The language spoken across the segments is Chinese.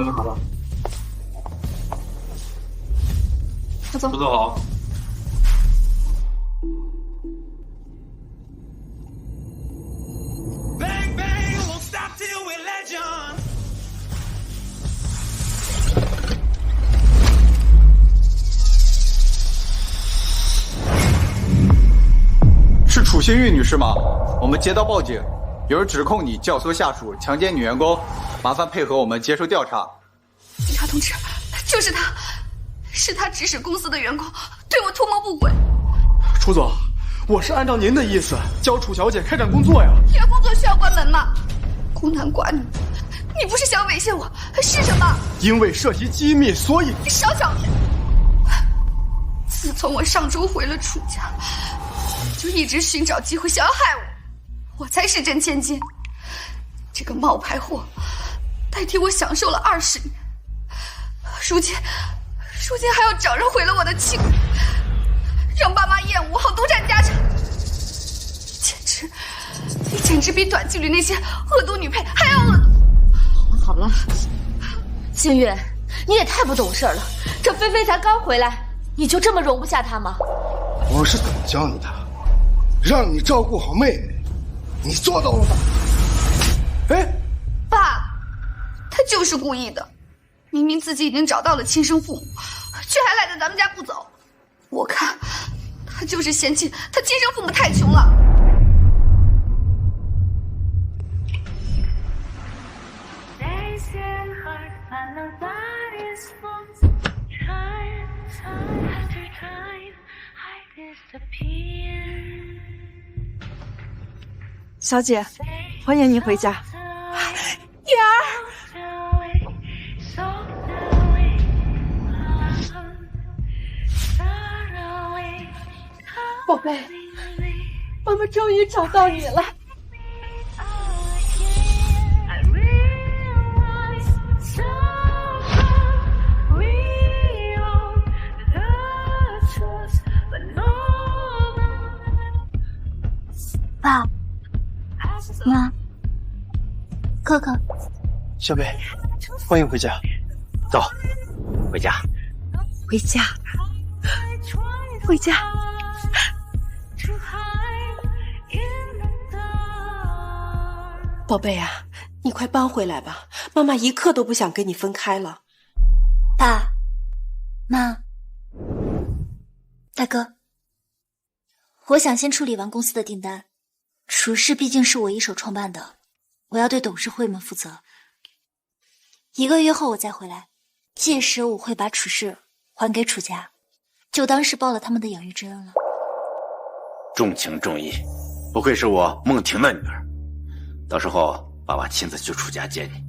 好了。快走。都坐好。是楚新玉女士吗？我们接到报警，有人指控你教唆下属强奸女员工，麻烦配合我们接受调查。警察同志，就是他，是他指使公司的员工对我图谋不轨。楚总，我是按照您的意思教楚小姐开展工作呀。这个工作需要关门吗？孤男寡女，你不是想猥亵我，是什么？因为涉及机密，所以你少狡辩！自从我上周回了楚家，就一直寻找机会想要害我，我才是真千金。这个冒牌货代替我享受了20年，如今还要找人毁了我的清誉，让爸妈厌恶我，好独占家产。你简直比短剧里那些恶毒女配还要恶毒。好了，星月，你也太不懂事了。这菲菲才刚回来，你就这么容不下她吗？我是怎么教你的？让你照顾好妹妹，你做到了吗？哎，爸，他就是故意的，明明自己已经找到了亲生父母，却还赖在咱们家不走。我看他就是嫌弃他亲生父母太穷了。小姐，欢迎您回家。女儿，宝贝，妈妈终于找到你了。爸妈，哥哥，小贝，欢迎回家。走，回家。回家，回家。宝贝啊，你快搬回来吧，妈妈一刻都不想跟你分开了。爸妈，大哥，我想先处理完公司的订单。楚氏毕竟是我一手创办的，我要对董事会们负责。1个月后我再回来，届时我会把楚氏还给楚家，就当是报了他们的养育之恩了。重情重义，不愧是我梦婷的女儿。到时候爸爸亲自去楚家接你。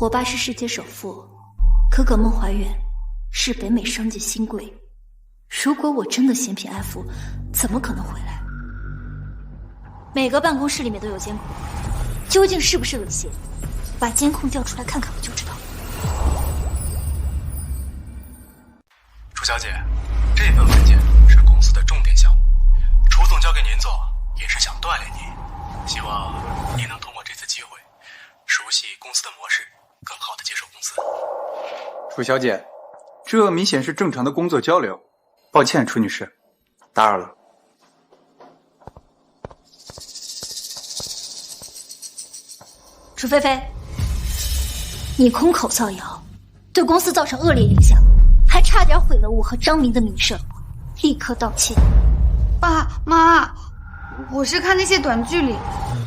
我爸是世界首富，哥哥孟怀远是北美商界新贵。如果我真的嫌贫爱富，怎么可能回来？每个办公室里面都有监控，究竟是不是猥亵？把监控调出来看看，我就知道。楚小姐，这份文件是公司的重点项目，楚总交给您做，也是想锻炼您，希望您能通过这次机会，熟悉公司的模式，更好的接手公司。楚小姐，这明显是正常的工作交流。抱歉，楚女士，打扰了。楚菲菲，你空口造谣，对公司造成恶劣影响，还差点毁了我和张明的名声，立刻道歉。爸妈，我是看那些短剧里，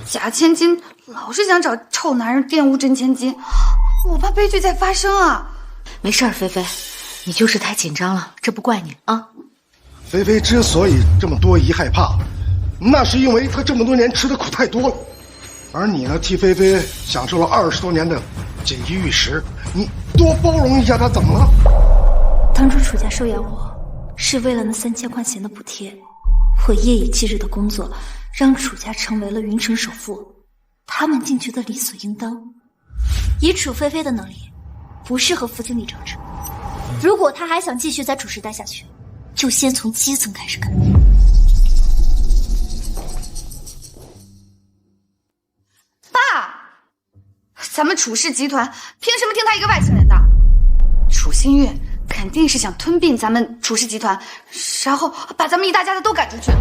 假千金老是想找臭男人玷污真千金，我怕悲剧再发生啊。没事儿，菲菲，你就是太紧张了，这不怪你啊。菲菲之所以这么多疑害怕，那是因为她这么多年吃的苦太多了，而你呢，替菲菲享受了20多年的锦衣玉食，你多包容一下她怎么了？当初楚家收养我，是为了那3000块钱的补贴。我夜以继日的工作，让楚家成为了云城首富，他们竟觉得理所应当。以楚菲菲的能力，不适合副经理政治。如果她还想继续在楚氏待下去，就先从基层开始干。爸，咱们楚氏集团凭什么听他一个外星人的？楚新月肯定是想吞并咱们楚氏集团，然后把咱们一大家子都赶出去。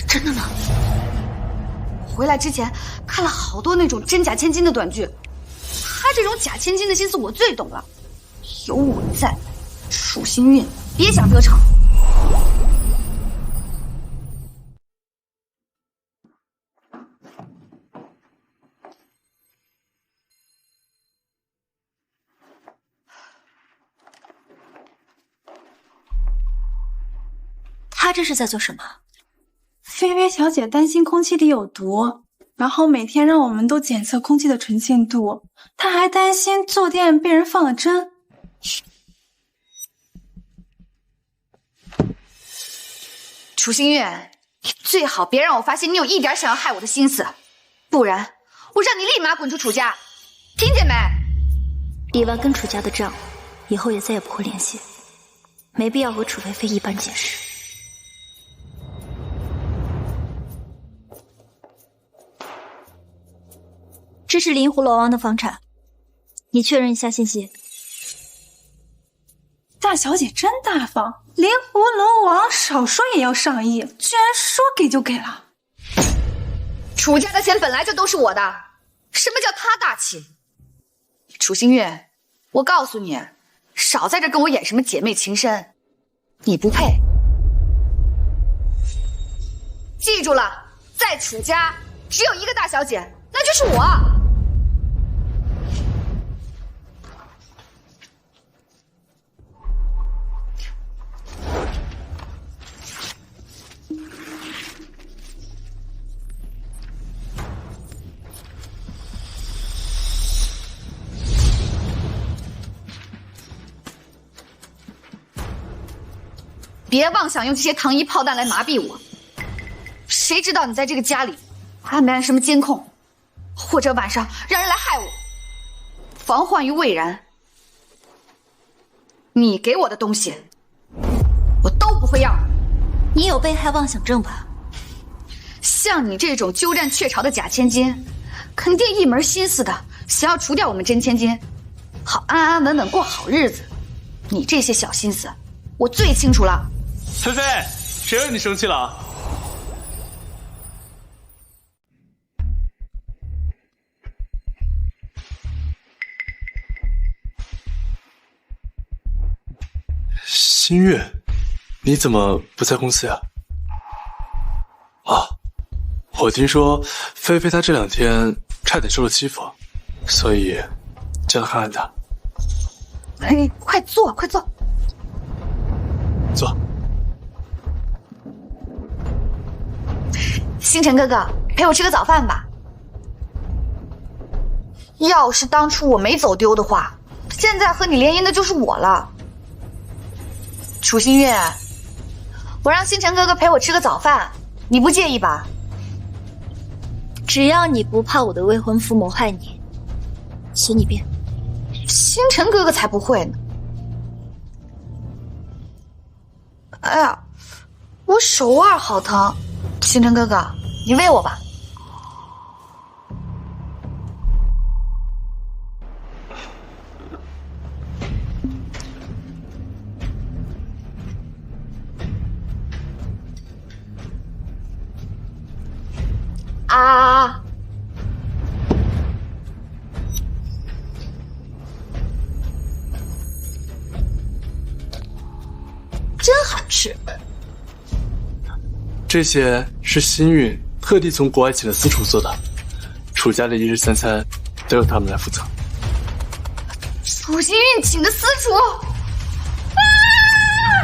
真的吗？回来之前看了好多那种真假千金的短剧，他这种假千金的心思我最懂了。有我在，楚新月别想得逞。他这是在做什么？菲菲小姐担心空气里有毒，然后每天让我们都检测空气的纯净度。她还担心坐垫被人放了针。楚新月，你最好别让我发现你有一点想要害我的心思，不然我让你立马滚出楚家，听见没？比完跟楚家的账，以后也再也不会联系，没必要和楚菲菲一般见识。这是灵狐罗王的房产，你确认一下信息。大小姐真大方，灵狐龙王少说也要上亿，居然说给就给了。楚家的钱本来就都是我的，什么叫他大气？楚新月，我告诉你，少在这跟我演什么姐妹情深，你不配。记住了，在楚家只有一个大小姐，那就是我。别妄想用这些糖衣炮弹来麻痹我，谁知道你在这个家里安没安什么监控，或者晚上让人来害我，防患于未然。你给我的东西，我都不会要。你有被害妄想症吧？像你这种鸠占鹊巢的假千金，肯定一门心思的想要除掉我们真千金，好安安稳稳过好日子。你这些小心思，我最清楚了。菲菲，谁让你生气了？新月，你怎么不在公司呀？啊，我听说菲菲她这2天差点受了欺负，所以叫她看看她。哎，快坐，快坐。坐。星辰哥哥，陪我吃个早饭吧。要是当初我没走丢的话，现在和你联姻的就是我了。楚新月，我让星辰哥哥陪我吃个早饭，你不介意吧？只要你不怕我的未婚夫谋害你，随你便。星辰哥哥才不会呢。哎呀，我手腕好疼。星辰哥哥，你喂我吧。啊！真好吃。这些是新运特地从国外请的私厨做的，楚家的1日3餐都由他们来负责。楚新运请的私厨，快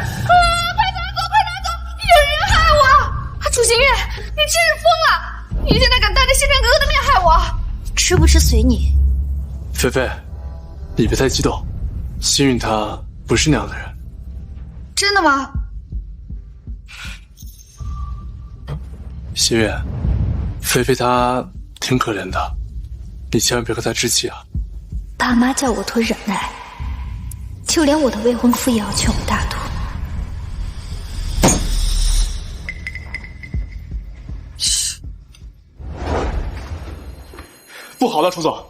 拿走，快拿走！有人害我！楚新运，你真是疯了！你现在敢当着星辰哥哥的面害我？吃不吃随你。菲菲，你别太激动，新运他不是那样的人。真的吗？新月，菲菲她挺可怜的，你千万别和她置气啊。爸妈叫我多忍耐，就连我的未婚夫也要劝我大度。不好了，楚总，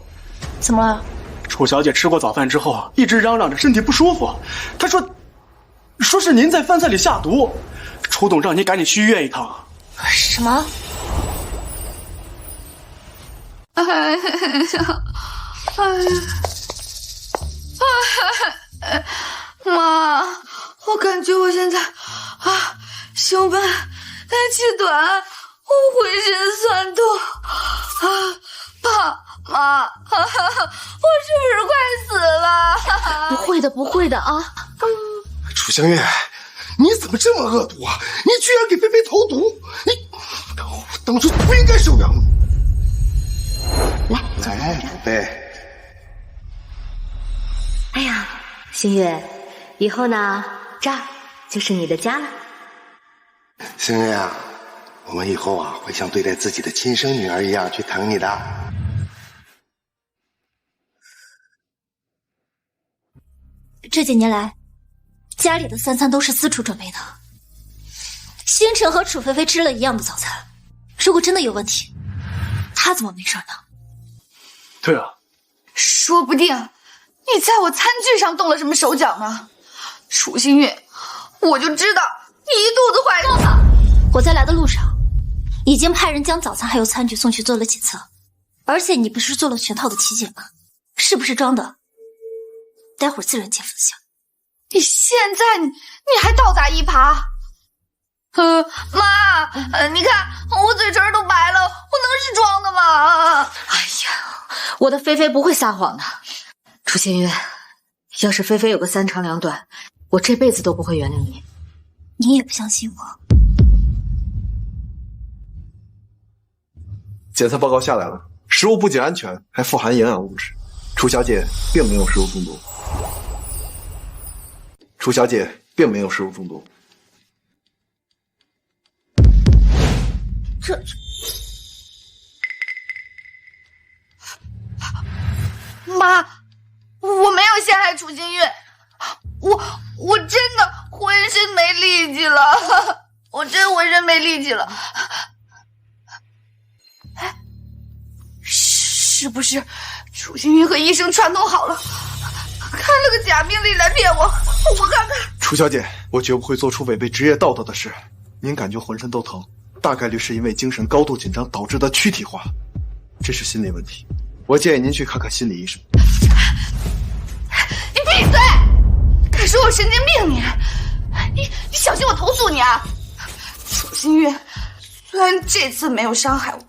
怎么了？楚小姐吃过早饭之后，一直嚷嚷着身体不舒服。她说是您在饭菜里下毒，楚董让您赶紧去医院一趟。什么？妈，我感觉我现在胸闷、气短，我浑身酸痛妈，我是不是快死了？不会的，不会的啊！楚香月，你怎么这么恶毒啊？你居然给菲菲投毒！你当初不应该收养你。来，宝贝。哎呀，星月，以后呢，这儿就是你的家了。星月啊，我们以后会像对待自己的亲生女儿一样去疼你的。这几年来，家里的3餐都是私厨准备的。星辰和楚菲菲吃了一样的早餐，如果真的有问题，他怎么没事呢？对啊，说不定你在我餐具上动了什么手脚呢？楚星月，我就知道你一肚子坏了。我在来的路上，已经派人将早餐还有餐具送去做了检测，而且你不是做了全套的体检吗？是不是装的？待会儿自然见分晓。你现在你还倒打一耙？妈，你看我嘴唇都白了，我能是装的吗？哎呀，我的菲菲不会撒谎的。楚新月，要是菲菲有个3长2短，我这辈子都不会原谅你。你也不相信我？检测报告下来了，食物不仅安全，还富含营养物质。楚小姐并没有食物中毒。楚小姐并没有食物中毒。妈，我没有陷害楚新月，我真的浑身没力气了，我真浑身没力气了。是不是楚新月和医生串通好了，开了个假病历来骗我？我看看。楚小姐，我绝不会做出违背职业道德的事。您感觉浑身都疼，大概率是因为精神高度紧张导致的躯体化，这是心理问题。我建议您去看看心理医生。你闭嘴！还说我神经病你小心我投诉你啊！楚新月虽然这次没有伤害我，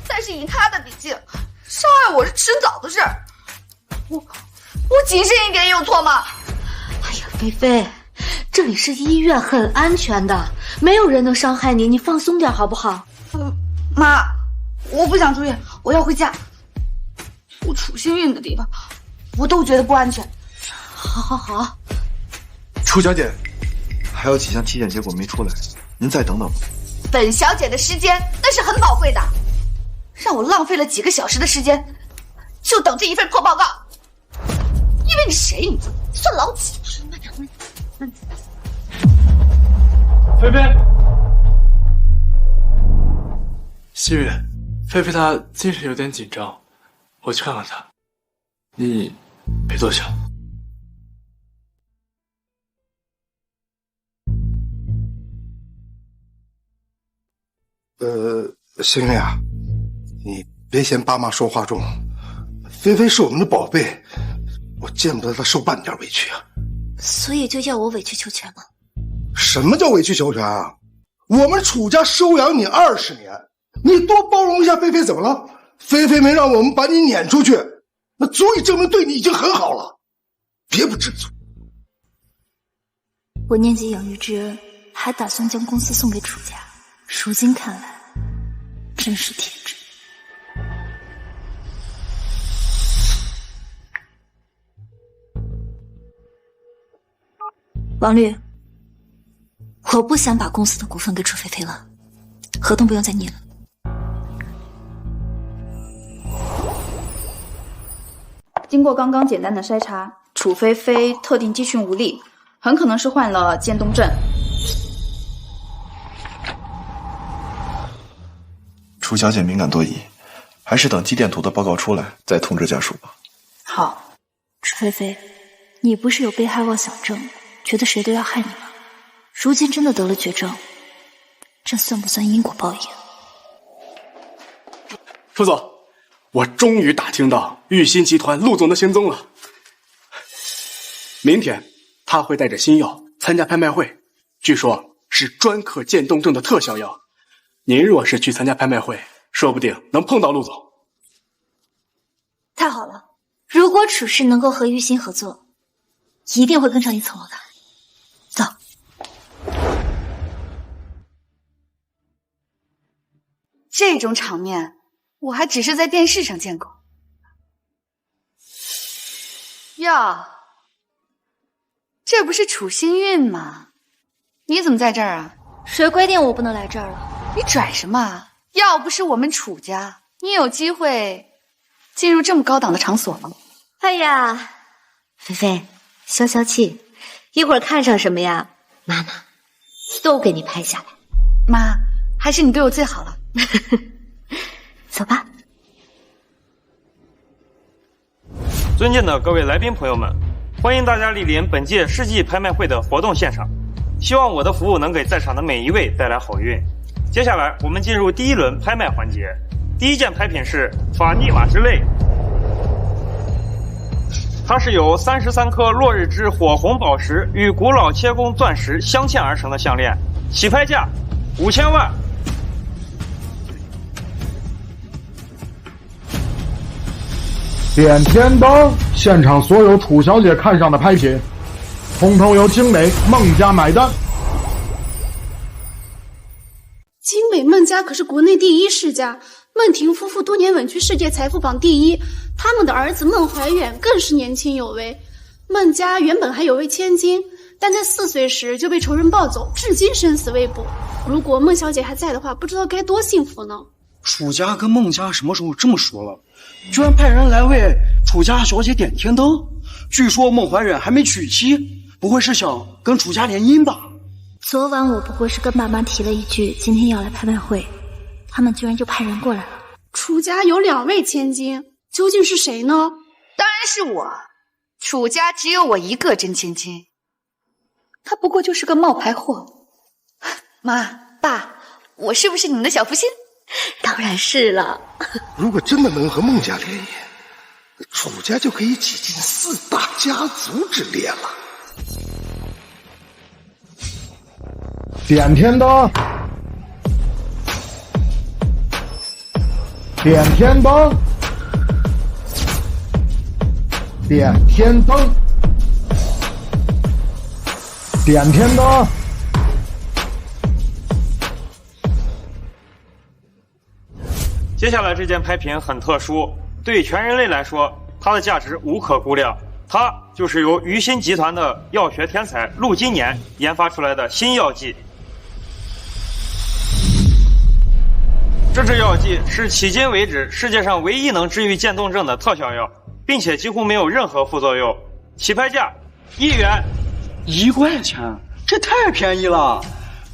但是以他的秉性，伤害我是迟早的事儿。我谨慎一点有错吗？哎呀，菲菲，这里是医院，很安全的，没有人能伤害你，你放松点好不好？妈，我不想住院，我要回家。出楚新运的地方，我都觉得不安全。好。楚小姐，还有几项体检结果没出来，您再等等吧。本小姐的时间那是很宝贵的，让我浪费了几个小时的时间，就等这一份破报告。因为你谁？你算老几？菲菲，新月，菲菲她精神有点紧张，我去看看她，你别多想。星月啊，你别嫌爸妈说话重，菲菲是我们的宝贝，我见不得她受半点委屈啊。所以就要我委曲求全吗？什么叫委曲求全啊？我们楚家收养你20年，你多包容一下菲菲怎么了？菲菲没让我们把你撵出去，那足以证明对你已经很好了，别不知足。我念及养育之恩，还打算将公司送给楚家，如今看来真是天真。王律，我不想把公司的股份给楚菲菲了，合同不用再念了。经过刚刚简单的筛查，楚菲菲特定肌群无力，很可能是患了渐冻症。楚小姐敏感多疑，还是等肌电图的报告出来再通知家属吧。好，楚菲菲，你不是有被害妄想症，觉得谁都要害你吗？如今真的得了绝症，这算不算因果报应？楚总，我终于打听到玉鑫集团陆总的行踪了。明天他会带着新药参加拍卖会，据说是专克渐冻症的特效药。您若是去参加拍卖会，说不定能碰到陆总。太好了，如果楚氏能够和玉鑫合作，一定会更上一层楼的。走。这种场面，我还只是在电视上见过。哟，这不是楚星运吗？你怎么在这儿啊？谁规定我不能来这儿了？你拽什么？要不是我们楚家，你有机会进入这么高档的场所吗？哎呀，菲菲，消消气，一会儿看上什么呀，妈妈都给你拍下来。妈，还是你对我最好了。走吧。尊敬的各位来宾朋友们，欢迎大家莅临本届世纪拍卖会的活动现场。希望我的服务能给在场的每一位带来好运。接下来我们进入第一轮拍卖环节，第一件拍品是法尼玛之泪，它是由33颗落日之火红宝石与古老切工钻石镶嵌而成的项链，起拍价5000万。点天灯，现场所有楚小姐看上的拍品，通通由精美孟家买单。精美孟家可是国内第一世家，孟婷夫妇多年稳居世界财富榜第一，他们的儿子孟怀远更是年轻有为。孟家原本还有位千金，但在4岁时就被仇人抱走，至今生死未卜。如果孟小姐还在的话，不知道该多幸福呢。楚家跟孟家什么时候这么熟了？居然派人来为楚家小姐点天灯。据说孟怀远还没娶妻，不会是想跟楚家联姻吧？昨晚我不过是跟爸妈提了一句今天要来拍卖会，他们居然就派人过来了。楚家有2位千金，究竟是谁呢？当然是我。楚家只有我一个真千金，他不过就是个冒牌货。妈爸，我是不是你们的小福星？当然是了。如果真的能和孟家联姻，楚家就可以挤进4大家族之列了。点天灯，点天灯，点天灯，点天灯。接下来这件拍品很特殊，对全人类来说，它的价值无可估量。它就是由于鑫集团的药学天才陆金年研发出来的新药剂。这支药剂是迄今为止世界上唯一能治愈渐冻症的特效药，并且几乎没有任何副作用。起拍价1元。1块钱，这太便宜了，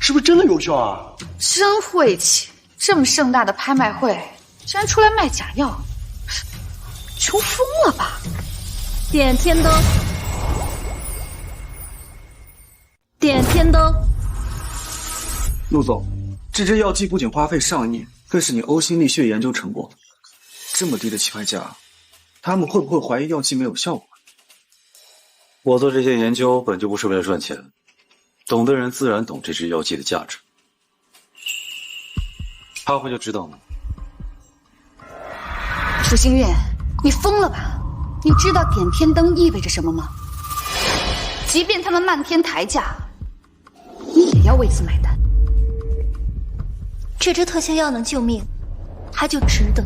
是不是真的有效啊？真晦气，这么盛大的拍卖会，居然出来卖假药，穷疯了吧？点天灯，点天灯。陆总，这支药剂不仅花费上亿，更是你呕心沥血研究成果。这么低的起拍价，他们会不会怀疑药剂没有效果？我做这些研究本就不是为了赚钱，懂的人自然懂这支药剂的价值。他会就知道呢。楚星月，你疯了吧？你知道点天灯意味着什么吗？即便他们漫天抬价，你也要为此买单。这支特效药能救命，它就值得。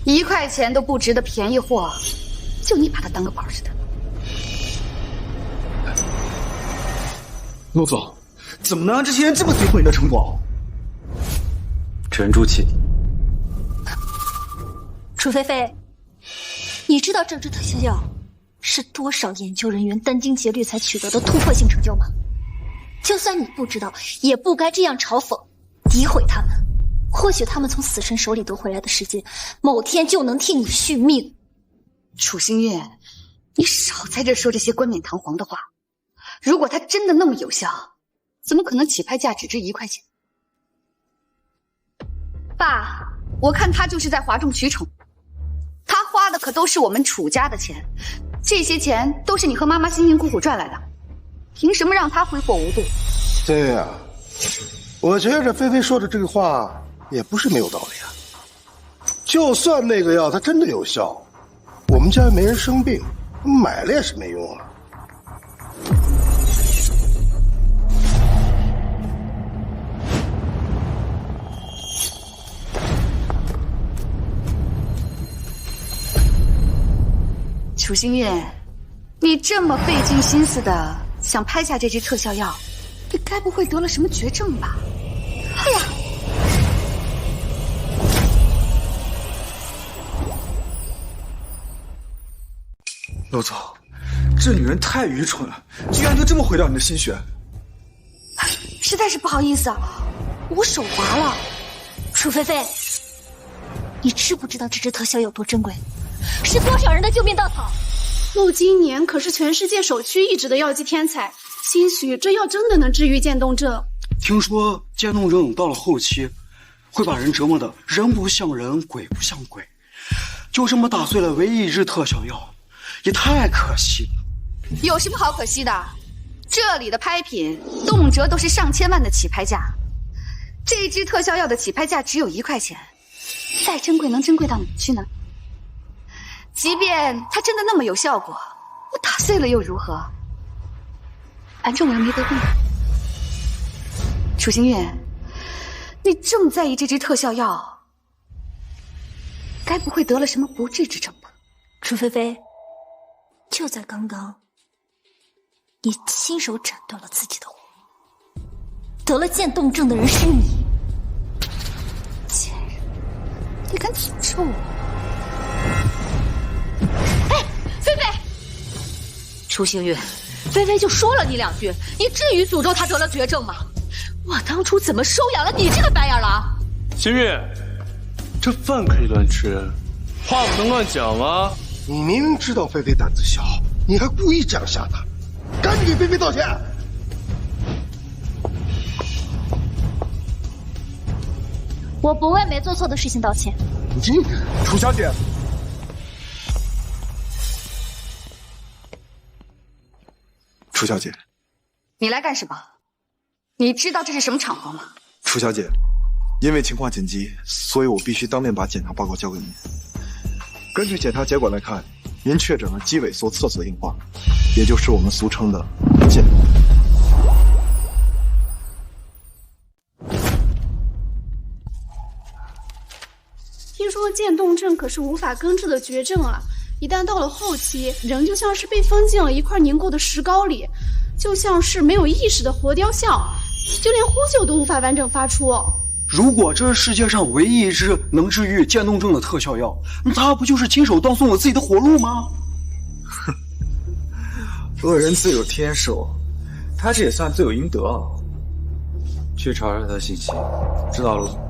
1块钱都不值的便宜货，就你把它当个宝似的。陆总，怎么能让这些人这么诋毁你的成果？沉住气。楚菲菲，你知道这支特效药是多少研究人员殚精竭虑才取得的突破性成就吗？就算你不知道，也不该这样嘲讽、诋毁他们。或许他们从死神手里夺回来的时间，某天就能替你续命。楚星月，你少在这说这些冠冕堂皇的话。如果它真的那么有效，怎么可能起拍价只值1块钱？爸，我看他就是在哗众取宠。他花的可都是我们楚家的钱，这些钱都是你和妈妈辛辛苦苦赚来的，凭什么让他挥霍无度？对呀，我觉着菲菲说的这个话也不是没有道理啊。就算那个药它真的有效，我们家没人生病，买了也是没用啊。楚星月，你这么费尽心思的想拍下这支特效药，你该不会得了什么绝症吧？哎呀！陆总，这女人太愚蠢了，居然就这么毁掉你的心血。实在是不好意思啊，我手滑了。楚菲菲，你知不知道这支特效有多珍贵？是多少人的救命稻草？陆今年可是全世界首屈一指的药剂天才，兴许这药真的能治愈渐冻症。听说渐冻症到了后期，会把人折磨的人不像人，鬼不像鬼。就这么打碎了唯一一支特效药，也太可惜了。有什么好可惜的？这里的拍品动辄都是上千万的起拍价，这支特效药的起拍价只有1块钱，再珍贵能珍贵到哪去呢？即便它真的那么有效果，我打碎了又如何？反正我又没得病。楚星月，你这么在意这支特效药，该不会得了什么不治之症吧？楚菲菲，就在刚刚，你亲手斩断了自己的活。得了渐冻症的人是你。贱人，你敢诅咒我？哎，菲菲，楚星月，菲菲就说了你2句，你至于诅咒她得了绝症吗？我当初怎么收养了你这个白眼狼？星月，这饭可以乱吃，话不能乱讲啊！你明明知道菲菲胆子小，你还故意这样吓她，赶紧给菲菲道歉！我不为没做错的事情道歉。楚小姐。楚小姐，你来干什么？你知道这是什么场合吗？楚小姐，因为情况紧急，所以我必须当面把检查报告交给您。根据检查结果来看，您确诊了肌萎缩侧索硬化，也就是我们俗称的渐冻。听说渐冻症可是无法根治的绝症啊！一旦到了后期，人就像是被封进了一块凝固的石膏里，就像是没有意识的活雕像，就连呼救都无法完整发出。如果这是世界上唯一一支能治愈渐冻症的特效药，那他不就是亲手断送了自己的活路吗？哼，恶人自有天收，他这也算罪有应得啊。去查查他的信息，知道了。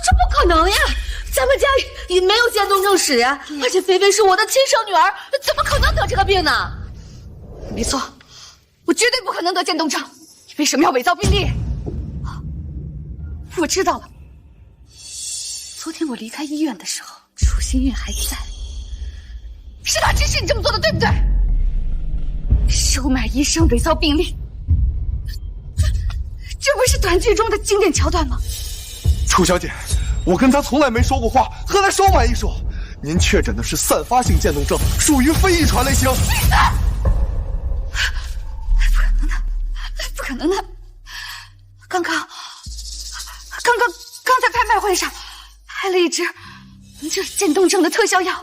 这不可能呀！咱们家也没有渐冻症史呀，而且菲菲是我的亲生女儿，怎么可能得这个病呢？没错，我绝对不可能得渐冻症。你为什么要伪造病历？我知道了，昨天我离开医院的时候，楚星月还在，是他指使你这么做的，对不对？收买医生，伪造病历，这不是短剧中的经典桥段吗？楚小姐，我跟他从来没说过话，和他说买一说。您确诊的是散发性渐冻症，属于非遗传类型。不可能的！刚在拍卖会上拍了一支治渐冻症的特效药，你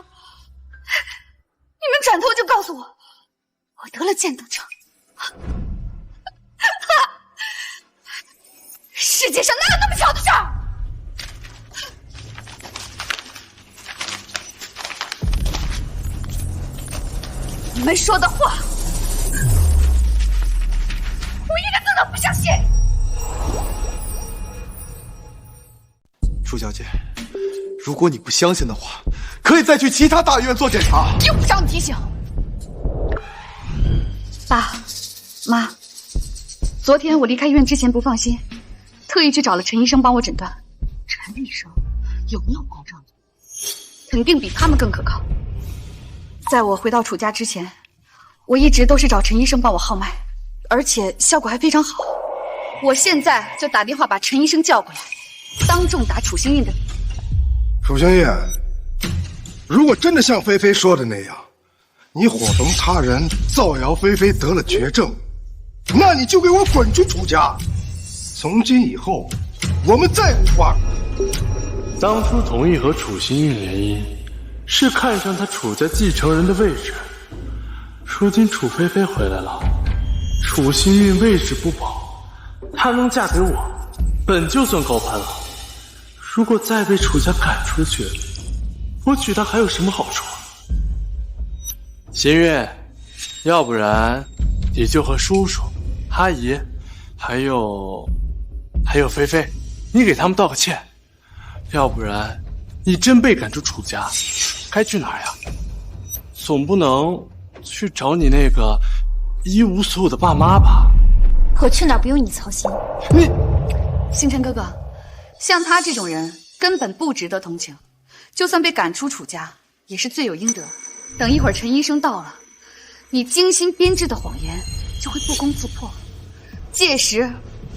们转头就告诉我，我得了渐冻症。世界上哪有那么巧的事儿？你们说的话，我一个字都不相信。楚小姐，如果你不相信的话，可以再去其他大医院做检查。用不着你提醒。爸妈，昨天我离开医院之前不放心，特意去找了陈医生帮我诊断。陈医生有没有保障？肯定比他们更可靠。在我回到楚家之前，我一直都是找陈医生帮我号脉，而且效果还非常好。我现在就打电话把陈医生叫过来，当众打楚星运的。楚星运，如果真的像菲菲说的那样，你伙同他人造谣菲菲得了绝症，那你就给我滚出楚家！从今以后，我们再无瓜葛。当初同意和楚星运联姻，是看上他楚家继承人的位置。如今楚菲菲回来了，楚星运位置不保，她能嫁给我，本就算高攀了。如果再被楚家赶出去，我娶她还有什么好处？星运，要不然你就和叔叔、阿姨，还有菲菲，你给他们道个歉。要不然你真被赶出楚家，该去哪儿呀？总不能去找你那个一无所有的爸妈吧？我去哪儿不用你操心。你，星辰哥哥，像他这种人根本不值得同情，就算被赶出楚家，也是罪有应得。等一会儿陈医生到了，你精心编织的谎言就会不攻自破，届时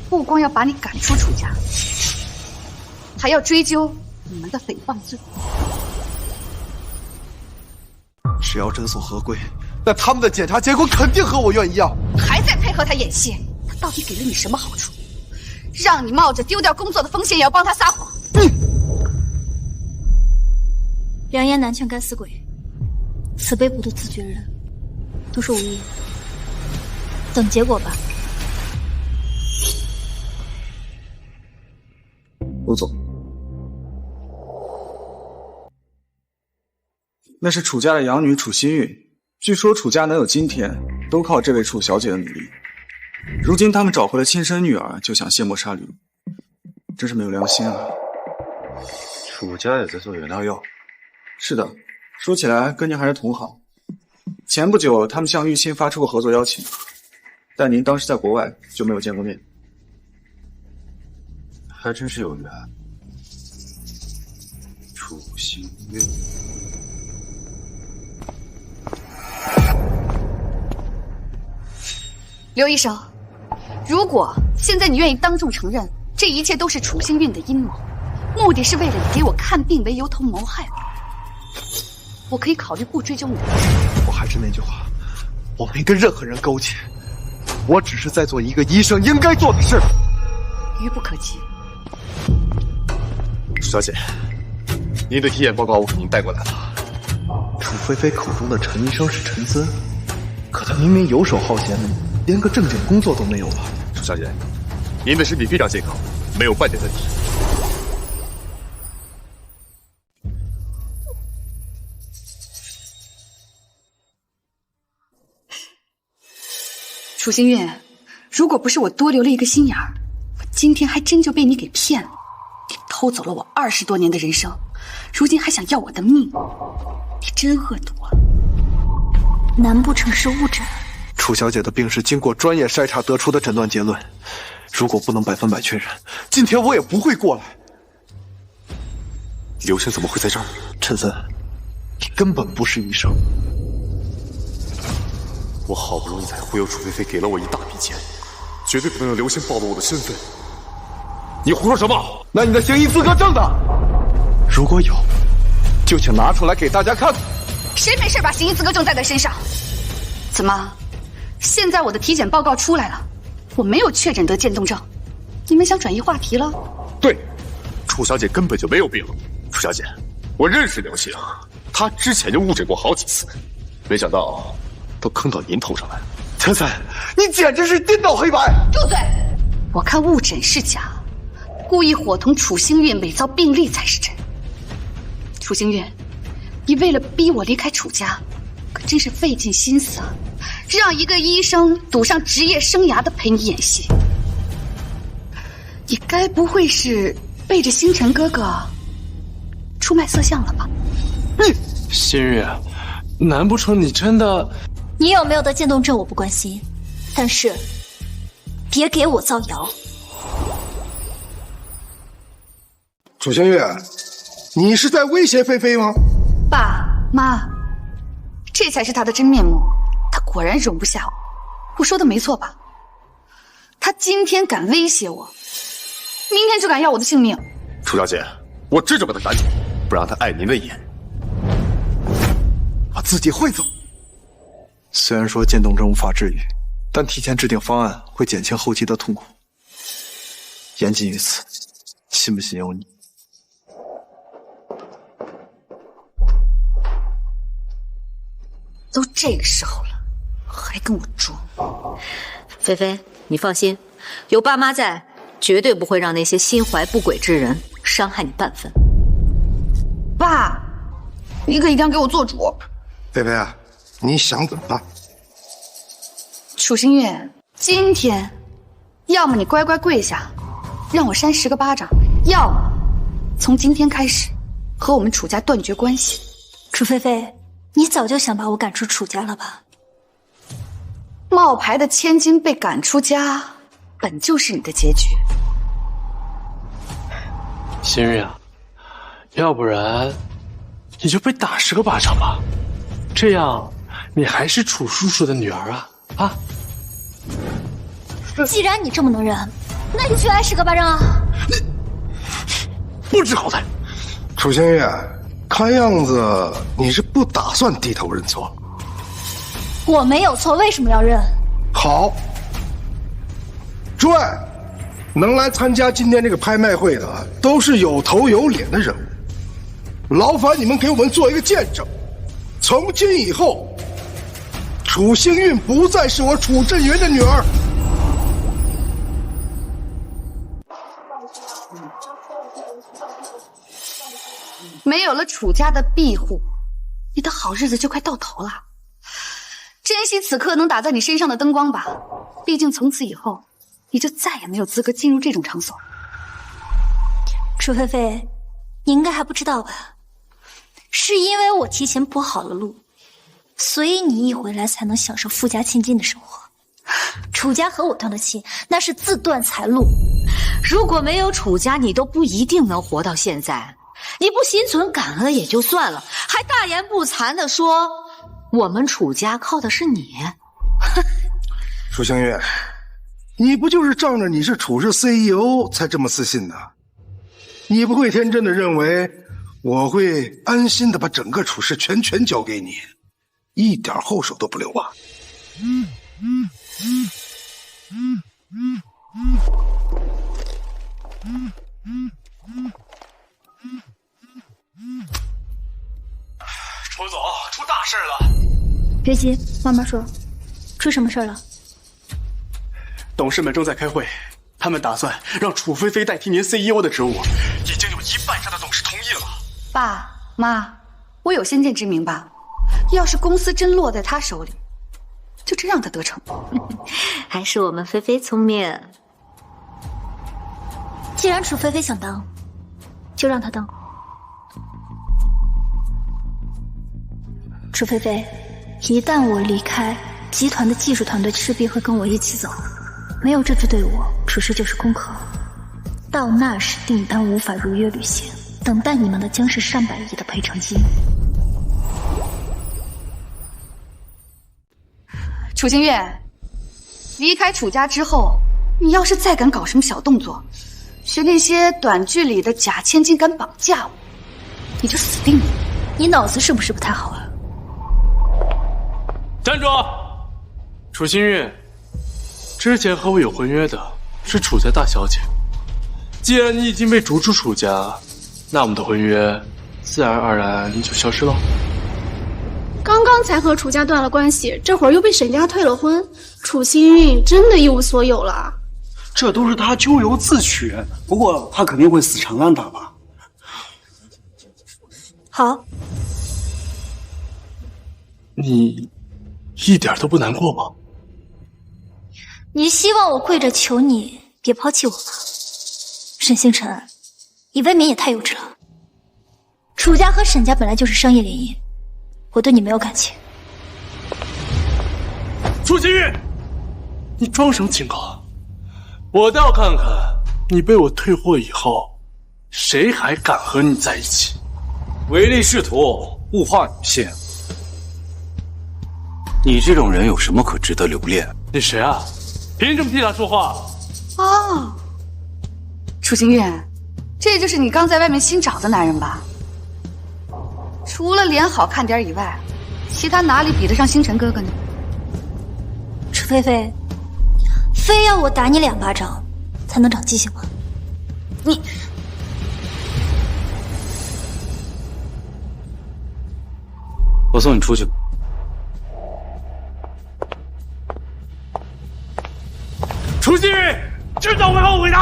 不光要把你赶出楚家，还要追究你们的诽谤罪。只要诊所合规，那他们的检查结果肯定和我院一样。还在配合他演戏，他到底给了你什么好处？让你冒着丢掉工作的风险也要帮他撒谎？良言难劝该死鬼，此辈不渡自绝人，都是无意。等结果吧。陆总，那是楚家的养女楚新运，据说楚家能有今天，都靠这位楚小姐的努力。如今他们找回了亲生女儿，就想卸磨杀驴，真是没有良心啊！楚家也在做原料药？是的，说起来跟您还是同行。前不久他们向玉清发出过合作邀请，但您当时在国外，就没有见过面。还真是有缘。楚星运，刘医生，如果现在你愿意当众承认这一切都是楚星运的阴谋，目的是为了以给我看病为由头谋害我可以考虑不追究你的责任。我还是那句话，我没跟任何人勾结，我只是在做一个医生应该做的事。愚不可及。楚小姐，您的体检报告我给您带过来了。楚菲菲口中的陈医生是陈森，可他明明游手好闲的，连个正经工作都没有了。楚小姐，您的身体非常健康，没有半点问题。楚星运，如果不是我多留了一个心眼儿，我今天还真就被你给骗了。你偷走了我20多年的人生，如今还想要我的命，你真恶毒啊！难不成是误诊？楚小姐的病是经过专业筛查得出的诊断结论，如果不能100%确认，今天我也不会过来。刘星怎么会在这儿？陈森，你根本不是医生。我好不容易才忽悠楚菲菲给了我一大笔钱，绝对不能让刘星暴露我的身份。你胡说什么？那你的行医资格证呢？如果有，就请拿出来给大家看看。谁没事把行医资格证带在身上？怎么，现在我的体检报告出来了，我没有确诊得渐冻症，你们想转移话题了？对，楚小姐根本就没有病。楚小姐，我认识刘星，他之前就误诊过好几次，没想到都坑到您头上来了。陈森，你简直是颠倒黑白！住嘴！我看误诊是假，故意伙同楚星运伪造病历才是真。楚星运，你为了逼我离开楚家，可真是费尽心思啊！让一个医生赌上职业生涯的陪你演戏，你该不会是背着星辰哥哥出卖色相了吧？新月，难不成你真的……你有没有得渐冻症我不关心，但是别给我造谣。楚星月，你是在威胁菲菲吗？爸妈，这才是他的真面目。他果然容不下我，我说的没错吧？他今天敢威胁我，明天就敢要我的性命。楚小姐，我这就把他赶走，不让他碍您的眼。我自己会走。虽然说渐冻症无法治愈，但提前制定方案会减轻后期的痛苦。言尽于此，信不信由你。都这个时候了，还跟我装。菲菲，你放心，有爸妈在，绝对不会让那些心怀不轨之人伤害你半分。爸，你可一定要给我做主。菲菲啊，你想怎么办？楚星月，今天，要么你乖乖跪下，让我扇10个巴掌；要么从今天开始，和我们楚家断绝关系。楚菲菲，你早就想把我赶出楚家了吧？冒牌的千金被赶出家，本就是你的结局。新月啊，要不然你就被打10个巴掌吧，这样你还是楚叔叔的女儿啊！啊！既然你这么能忍，那就去挨10个巴掌啊！不知好歹！楚星月，看样子你是不打算低头认错。我没有错，为什么要认？好，诸位，能来参加今天这个拍卖会的，都是有头有脸的人物。劳烦你们给我们做一个见证，从今以后，楚星韵不再是我楚镇云的女儿。没有了楚家的庇护，你的好日子就快到头了。珍惜此刻能打在你身上的灯光吧，毕竟从此以后，你就再也没有资格进入这种场所。楚菲菲，你应该还不知道吧？是因为我提前铺好了路，所以你一回来才能享受富家千金的生活。楚家和我断了亲，那是自断财路。如果没有楚家，你都不一定能活到现在。你不心存感恩也就算了，还大言不惭地说我们楚家靠的是你。楚星月，你不就是仗着你是楚氏 CEO 才这么自信的？你不会天真的认为我会安心的把整个楚氏全权交给你，一点后手都不留吧？楚总，出大事了！别急，慢慢说，出什么事了？董事们正在开会，他们打算让楚菲菲代替您 CEO 的职务，已经有1半以上的董事同意了。爸妈，我有先见之明吧？要是公司真落在他手里，就真让他得逞。还是我们菲菲聪明。既然楚菲菲想当，就让她当。楚菲菲，一旦我离开，集团的技术团队势必会跟我一起走。没有这支队伍，楚氏就是空壳。到那时订单无法如约履行，等待你们的将是上百亿的赔偿金。楚星月，离开楚家之后，你要是再敢搞什么小动作，学那些短剧里的假千金敢绑架我，你就死定了。你脑子是不是不太好啊？站住！楚新月，之前和我有婚约的是楚家大小姐，既然你已经被逐出楚家，那我们的婚约自然而然就消失了。刚刚才和楚家断了关系，这会儿又被沈家退了婚，楚新韵真的一无所有了。这都是他咎由自取，不过他肯定会死缠烂打吧。好，你一点都不难过吗？你希望我跪着求你别抛弃我吗？沈星辰，你未免也太幼稚了。楚家和沈家本来就是商业联姻，我对你没有感情。楚新玉，你装什么清高？我倒要看看你被我退货以后，谁还敢和你在一起？唯利是图，物化女性。你这种人有什么可值得留恋？你谁啊？凭什么替他说话？哦，楚新月，这就是你刚在外面新找的男人吧？除了脸好看点以外，其他哪里比得上星辰哥哥呢？楚菲菲，非要我打你2巴掌才能长记性吗？你。我送你出去。楚新宇，迟早会后悔的。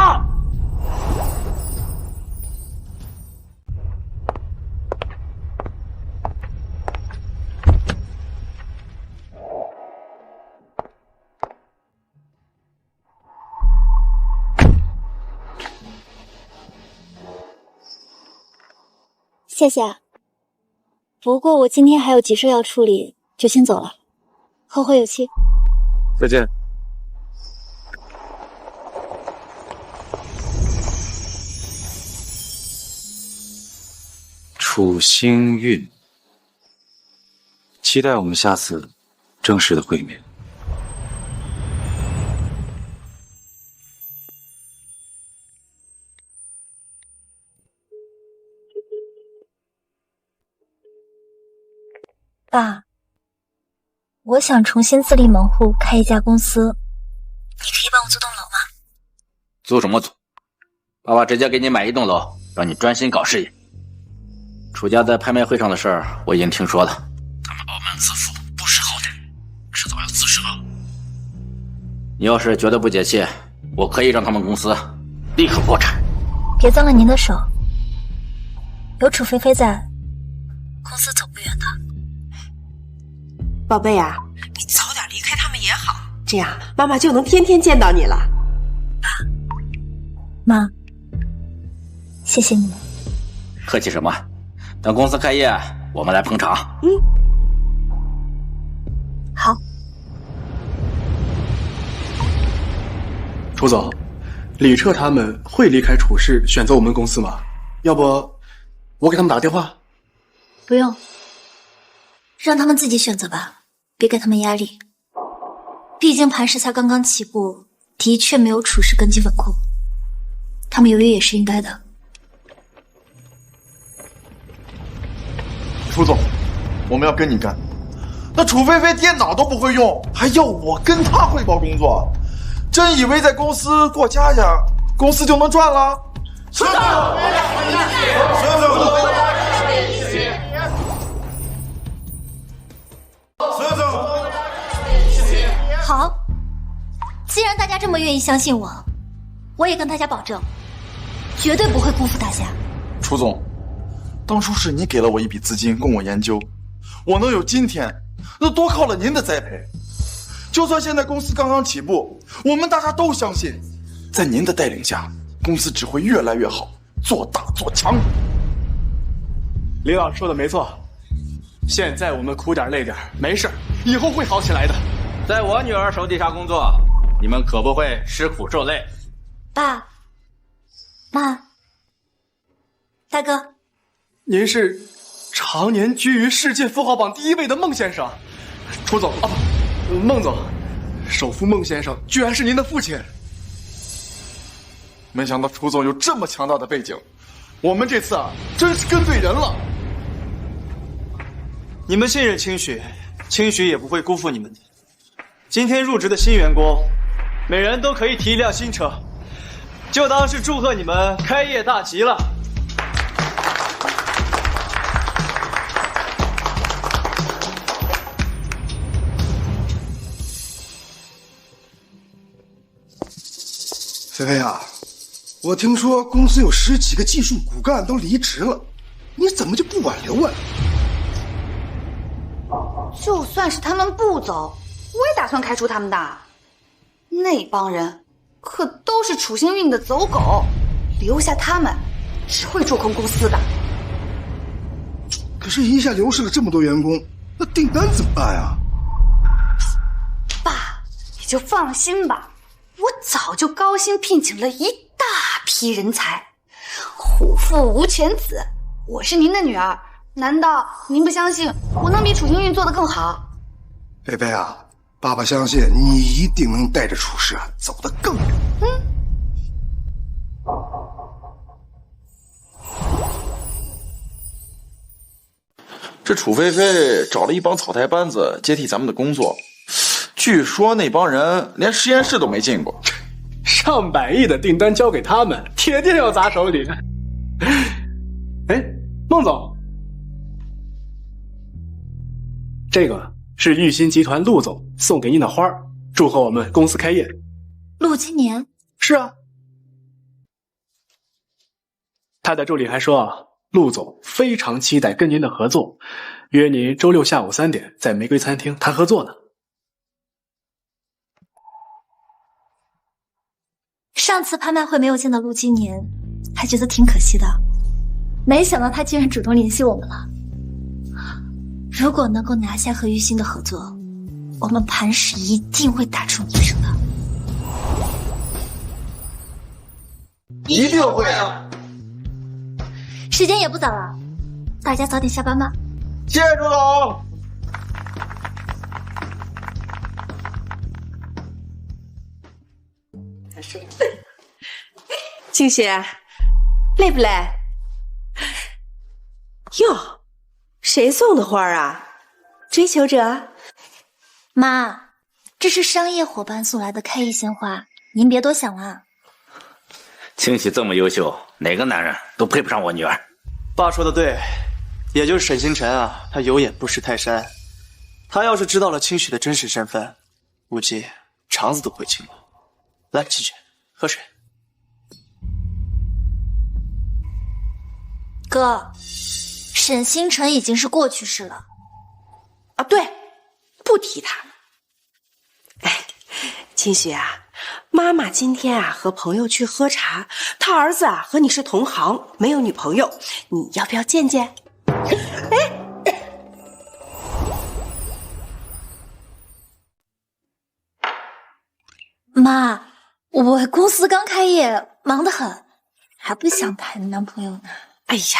谢谢。不过我今天还有急事要处理，就先走了。后会有期。再见。楚星运，期待我们下次正式的会面。爸，我想重新自立门户，开一家公司，你可以帮我租栋楼吗？租什么租？爸爸直接给你买一栋楼，让你专心搞事业。楚家在拍卖会上的事儿，我已经听说了。他们傲慢自负，不识好歹，迟早要自食恶果。你要是觉得不解气，我可以让他们公司立刻破产。别脏了您的手，有楚菲菲在，公司走不远的。宝贝啊，你早点离开他们也好，这样妈妈就能天天见到你了。爸妈，谢谢你们。客气什么？等公司开业，我们来捧场。好。楚总，李彻他们会离开楚氏选择我们公司吗？要不我给他们打个电话？不用，让他们自己选择吧，别给他们压力。毕竟盘石才刚刚起步，的确没有楚氏根基稳固，他们犹豫也是应该的。楚总，我们要跟你干。那楚菲菲电脑都不会用，还要我跟她汇报工作，真以为在公司过家家，公司就能赚了？是的，好，既然大家这么愿意相信我，我也跟大家保证，绝对不会辜负大家。楚总，当初是你给了我一笔资金供我研究，我能有今天，那多靠了您的栽培。就算现在公司刚刚起步，我们大家都相信，在您的带领下，公司只会越来越好，做大做强。李老师说的没错，现在我们苦点累点没事，以后会好起来的。在我女儿手底下工作，你们可不会吃苦受累。爸妈，大哥，您是常年居于世界富豪榜第1位的孟先生，楚总啊不，孟总，首富孟先生居然是您的父亲。没想到楚总有这么强大的背景，我们这次啊，真是跟对人了。你们信任清许，清许也不会辜负你们的。今天入职的新员工，每人都可以提一辆新车，就当是祝贺你们开业大吉了。菲菲啊，我听说公司有10几个技术骨干都离职了，你怎么就不挽留啊？就算是他们不走，我也打算开除他们的。那帮人可都是楚星运的走狗，留下他们只会做空公司的。可是，一下流失了这么多员工，那订单怎么办呀？爸，你就放心吧，我早就高薪聘请了一大批人才，虎父无犬子。我是您的女儿，难道您不相信我能比楚清韵做得更好？菲菲啊，爸爸相信你一定能带着楚氏走得更远。这楚菲菲找了一帮草台班子接替咱们的工作，据说那帮人连实验室都没进过。上百亿的订单交给他们，铁定要砸手里。哎，孟总，这个是玉鑫集团陆总送给您的花，祝贺我们公司开业。陆今年？是啊。他的助理还说，陆总非常期待跟您的合作，约您周六下午3点在玫瑰餐厅谈合作呢。上次拍卖会没有见到陆今年，还觉得挺可惜的，没想到他居然主动联系我们了。如果能够拿下和玉鑫的合作，我们磐石一定会打出名声的。一定会啊！时间也不早了，大家早点下班吧。谢谢朱总。静雪，累不累？哟，谁送的花啊？追求者？妈，这是商业伙伴送来的开业鲜花，您别多想了。清喜这么优秀，哪个男人都配不上我女儿。爸说的对，也就是沈星辰啊，他有眼不识泰山。他要是知道了清许的真实身份，估计肠子都会青了。来，清雪，喝水。哥，沈星辰已经是过去式了。啊，对，不提他。哎，清雪啊，妈妈今天啊和朋友去喝茶，他儿子啊和你是同行，没有女朋友，你要不要见见？哎，妈，我公司刚开业，忙得很，还不想谈男朋友呢。哎呀，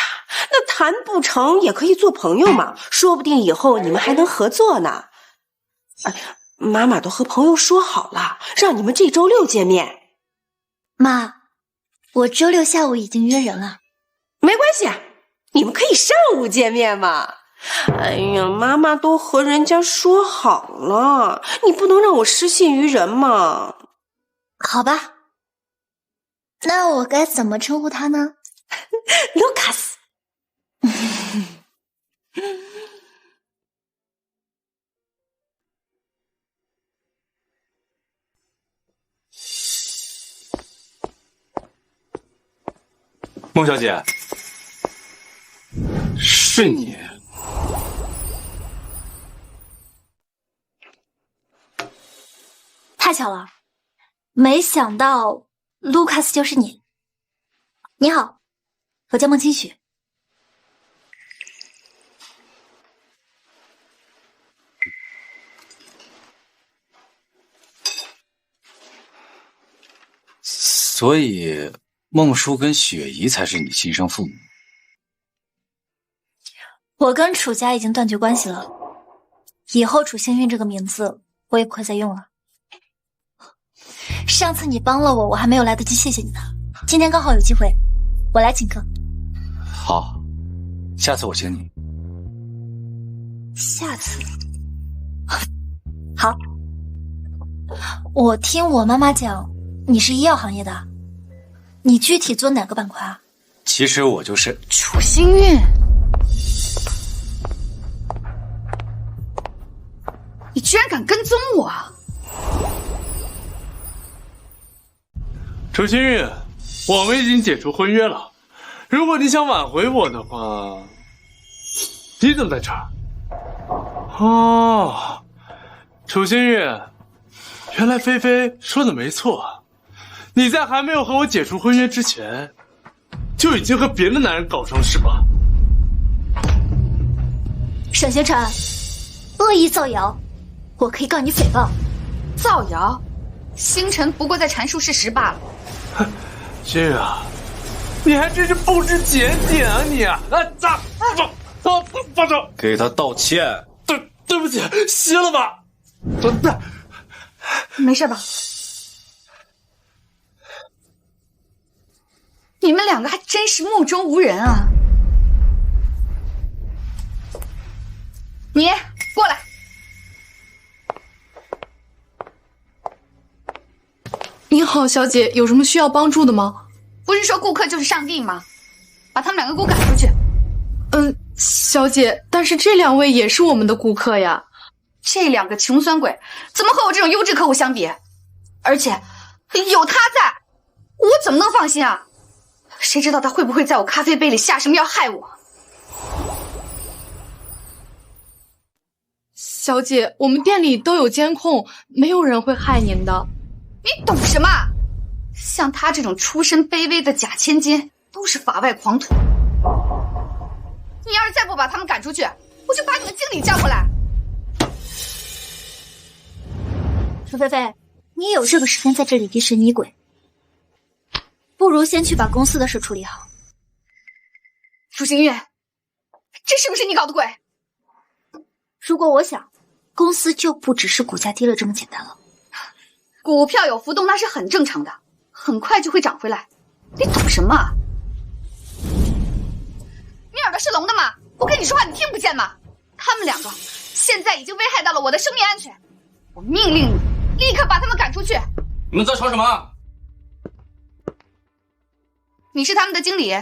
那谈不成也可以做朋友嘛，说不定以后你们还能合作呢。哎，妈妈都和朋友说好了，让你们这周6见面。妈，我周6下午已经约人了。没关系，你们可以上午见面嘛。哎呀，妈妈都和人家说好了，你不能让我失信于人嘛。好吧，那我该怎么称呼他呢？Lucas。孟小姐，是你。太巧了，没想到卢卡斯就是你。你好，我叫孟清雪。所以孟叔跟雪姨才是你亲生父母。我跟楚家已经断绝关系了，以后楚幸运这个名字我也不会再用了。上次你帮了我，我还没有来得及谢谢你呢。今天刚好有机会，我来请客。好，下次我请你。下次？好。我听我妈妈讲，你是医药行业的，你具体做哪个板块啊？其实我就是楚幸运。你居然敢跟踪我！楚幸运，我们已经解除婚约了。如果你想挽回我的话，你怎么在这儿？哦，楚幸运，原来菲菲说的没错，你在还没有和我解除婚约之前，就已经和别的男人搞上了是吧？沈星辰，恶意造谣，我可以告你诽谤。造谣？星辰不过在阐述事实罢了。这个，你还真是不知检点啊你！放手！给他道歉。对不起，歇了吧。没事吧？你们两个还真是目中无人啊！你过来。您好，小姐，有什么需要帮助的吗？不是说顾客就是上帝吗？把他们两个给我赶出去。小姐，但是这2位也是我们的顾客呀。这2个穷酸鬼怎么和我这种优质客户相比？而且有他在，我怎么能放心啊？谁知道他会不会在我咖啡杯里下什么药害我？小姐，我们店里都有监控，没有人会害您的。你懂什么？像他这种出身卑微的假千金，都是法外狂徒。你要是再不把他们赶出去，我就把你们经理叫过来。楚菲菲，你有这个时间在这里疑神疑鬼，不如先去把公司的事处理好。楚新月，这是不是你搞的鬼？如果我想，公司就不只是股价低了这么简单了。股票有浮动那是很正常的，很快就会涨回来。你懂什么？你耳朵是聋的吗？我跟你说话你听不见吗？他们2个现在已经危害到了我的生命安全，我命令你立刻把他们赶出去。你们在吵什么？你是他们的经理，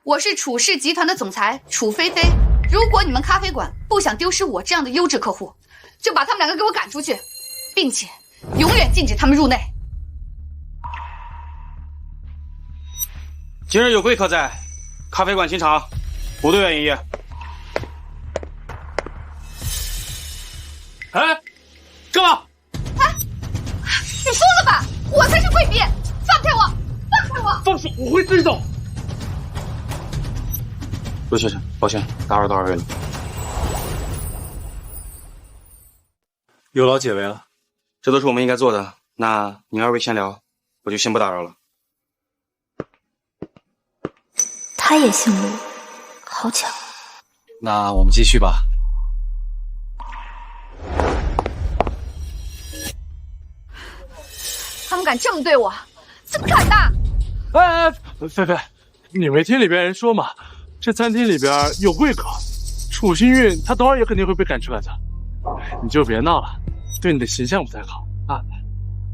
我是楚氏集团的总裁楚菲菲。如果你们咖啡馆不想丢失我这样的优质客户，就把他们2个给我赶出去，并且永远禁止他们入内。今日有贵客在，咖啡馆清场，不对外营业。哎，干嘛？哎，你疯了吧？我才是贵宾！放开我！放开我！放手！我会自己走。陆先生，抱歉，打扰到2位了。有劳解围了。这都是我们应该做的。那您2位先聊，我就先不打扰了。他也姓陆，好巧。那我们继续吧。他们敢这么对我，怎么敢的？哎，菲菲，你没听里边人说吗？这餐厅里边有贵客，楚新韵她等会儿也肯定会被赶出来的。你就别闹了，对你的形象不太好啊。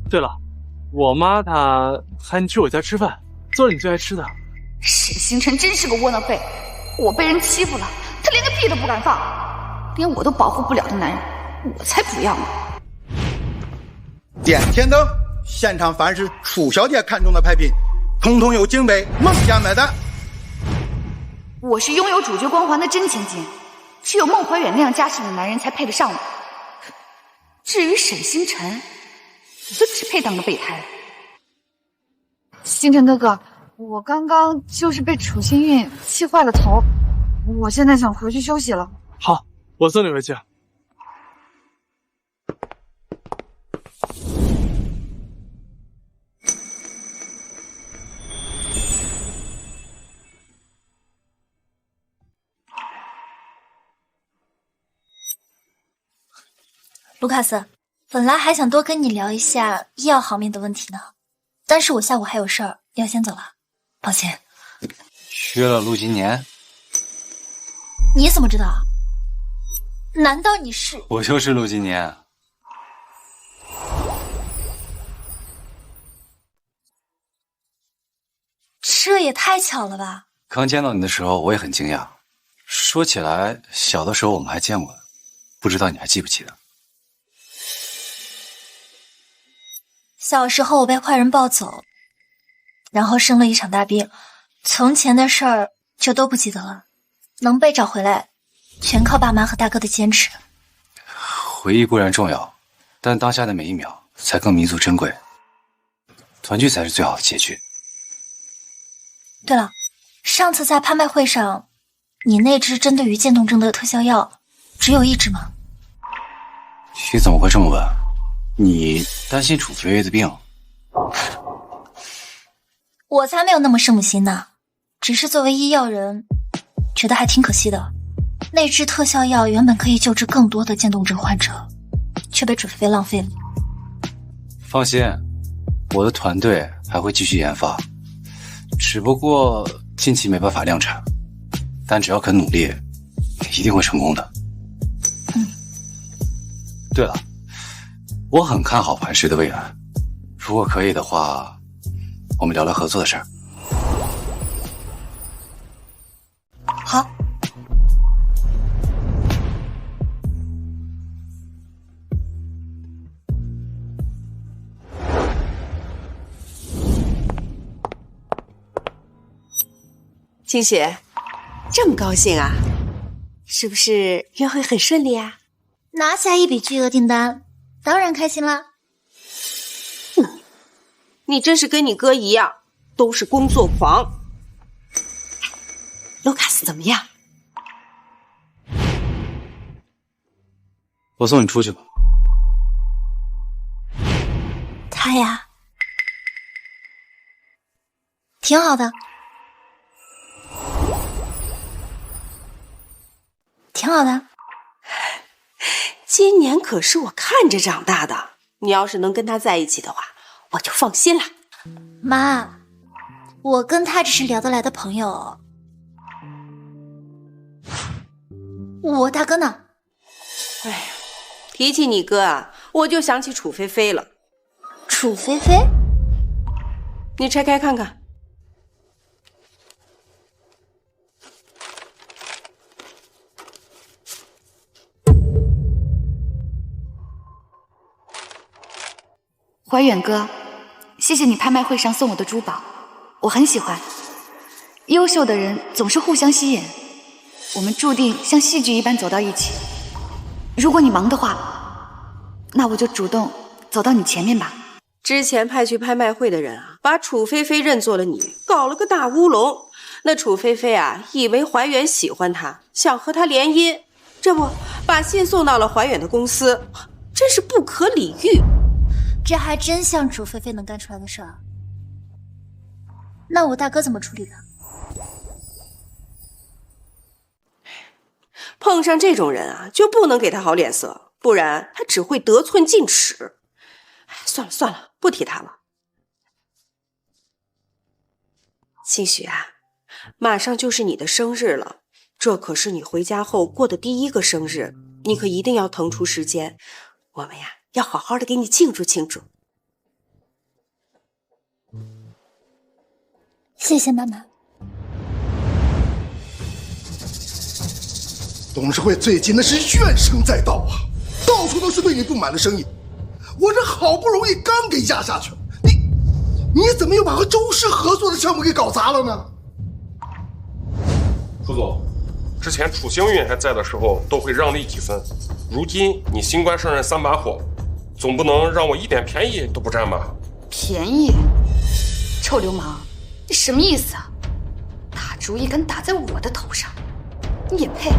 对了，我妈她喊你去我家吃饭，做你最爱吃的。沈星辰真是个窝囊废，我被人欺负了，他连个屁都不敢放，连我都保护不了的男人，我才不要呢。点天灯，现场凡是楚小姐看中的拍品，统统由经纬孟家买单。我是拥有主角光环的真千金，只有孟怀远那样家世的男人才配得上我。至于沈星辰，你就只配当个备胎了。星辰哥哥，我刚刚就是被楚新韵气坏了头，我现在想回去休息了。好，我送你回去。卢卡斯，本来还想多跟你聊一下医药行业的问题呢，但是我下午还有事儿，要先走了，抱歉。约了陆金年，你怎么知道？难道你是？我就是陆金年。这也太巧了吧！刚见到你的时候，我也很惊讶。说起来，小的时候我们还见过，不知道你还记不记得？小时候我被坏人抱走，然后生了一场大病，从前的事儿就都不记得了。能被找回来，全靠爸妈和大哥的坚持。回忆固然重要，但当下的每一秒才更弥足珍贵。团聚才是最好的结局。对了，上次在拍卖会上，你那支针对于渐冻症的特效药只有1支吗？你怎么会这么问？你担心楚飞飞的病？我才没有那么圣母心呢，只是作为医药人，觉得还挺可惜的。那支特效药原本可以救治更多的渐冻症患者，却被楚飞飞浪费了。放心，我的团队还会继续研发，只不过近期没办法量产，但只要肯努力，一定会成功的。对了，我很看好磐石的未来，如果可以的话，我们聊聊合作的事儿。好。清雪，这么高兴啊？是不是约会很顺利啊？拿下一笔巨额订单，当然开心啦。你真是跟你哥一样，都是工作狂。卢卡斯怎么样？我送你出去吧。他呀，挺好的，挺好的。今年可是我看着长大的，你要是能跟他在一起的话，我就放心了。妈，我跟他只是聊得来的朋友。我大哥呢？哎呀，提起你哥啊，我就想起楚菲菲了。楚菲菲？你拆开看看。怀远哥，谢谢你拍卖会上送我的珠宝，我很喜欢。优秀的人总是互相吸引，我们注定像戏剧一般走到一起。如果你忙的话，那我就主动走到你前面吧。之前派去拍卖会的人啊，把楚菲菲认作了你，搞了个大乌龙。那楚菲菲啊，以为怀远喜欢她，想和她联姻，这不把信送到了怀远的公司，真是不可理喻。这还真像楚菲菲能干出来的事儿。那我大哥怎么处理的？碰上这种人啊，就不能给他好脸色，不然他只会得寸进尺。算了算了，不提他了。清许啊，马上就是你的生日了，这可是你回家后过的第1个生日，你可一定要腾出时间，我们呀要好好的给你庆祝庆祝。谢谢妈妈。董事会最近那是怨声载道啊，到处都是对你不满的声音。我这好不容易刚给压下去了，你怎么又把和周氏合作的项目给搞砸了呢？楚总，之前楚星运还在的时候都会让利几分，如今你新官上任3把火，总不能让我一点便宜都不占吧？便宜？臭流氓，你什么意思啊？大主意敢打在我的头上，你也配？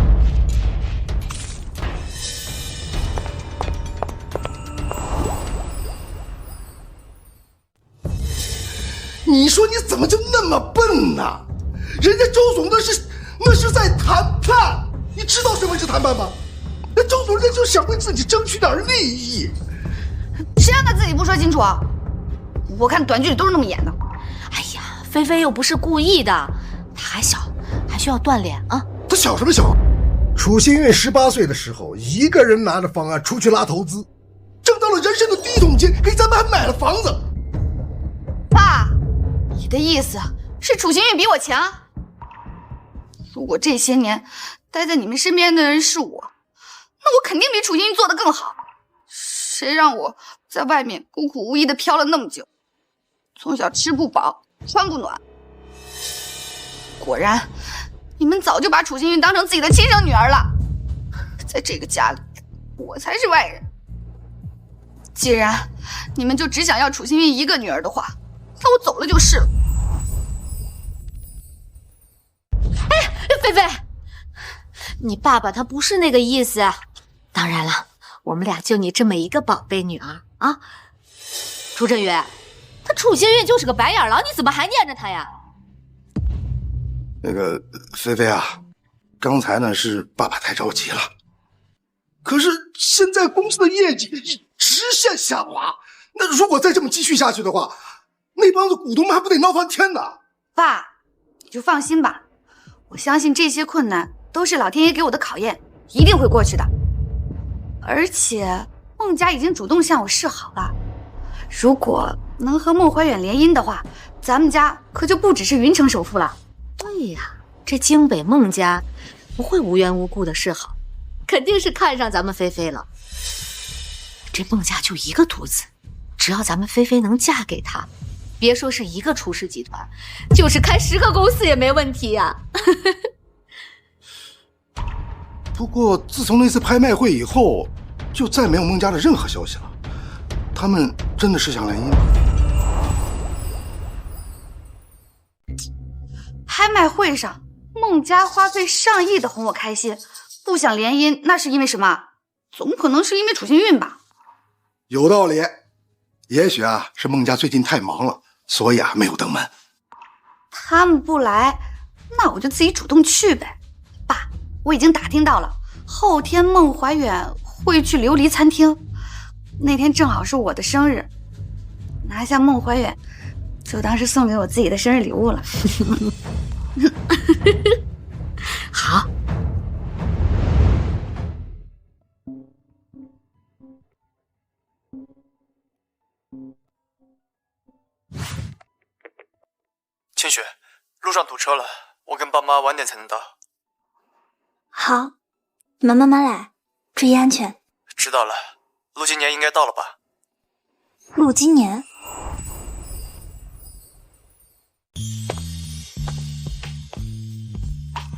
你说你怎么就那么笨呢？人家周总那是在谈判，你知道什么是谈判吗？那周总人家就想为自己争取点利益，谁让他自己不说清楚啊？我看短剧里都是那么演的。哎呀，菲菲又不是故意的，她还小，还需要锻炼啊。他小什么小？楚新运18岁的时候，一个人拿着方案出去拉投资，挣到了人生的第1桶金，给咱们还买了房子。爸，你的意思是楚新运比我强？如果这些年待在你们身边的人是我，那我肯定比楚新运做得更好。谁让我在外面孤苦无依的飘了那么久，从小吃不饱穿不暖。果然你们早就把楚新运当成自己的亲生女儿了。在这个家里，我才是外人。既然你们就只想要楚新运一个女儿的话，那我走了就是了。菲菲，你爸爸他不是那个意思。当然了，我们俩就你这么一个宝贝女儿啊。楚振宇，他楚星运就是个白眼狼，你怎么还念着他呀？那个菲菲啊，刚才呢是爸爸太着急了，可是现在公司的业绩直线下滑，那如果再这么继续下去的话，那帮子股东们还不得闹翻天呢？爸，你就放心吧，我相信这些困难都是老天爷给我的考验，一定会过去的。而且孟家已经主动向我示好了，如果能和孟怀远联姻的话，咱们家可就不只是云城首富了。哎呀，这京北孟家不会无缘无故的示好，肯定是看上咱们菲菲了。这孟家就一个独子，只要咱们菲菲能嫁给他，别说是一个楚氏集团，就是开10个公司也没问题呀。不过自从那次拍卖会以后，就再没有孟家的任何消息了。他们真的是想联姻吗？拍卖会上，孟家花费上亿的哄我开心，不想联姻，那是因为什么？总不可能是因为楚星运吧？有道理，也许啊是孟家最近太忙了，所以啊没有登门。他们不来，那我就自己主动去呗。爸，我已经打听到了，后天孟怀远会去琉璃餐厅，那天正好是我的生日，拿下孟怀远就当是送给我自己的生日礼物了。好。千雪，路上堵车了，我跟爸妈晚点才能到。好，你们慢慢来，注意安全。知道了，陆今年应该到了吧？陆今年？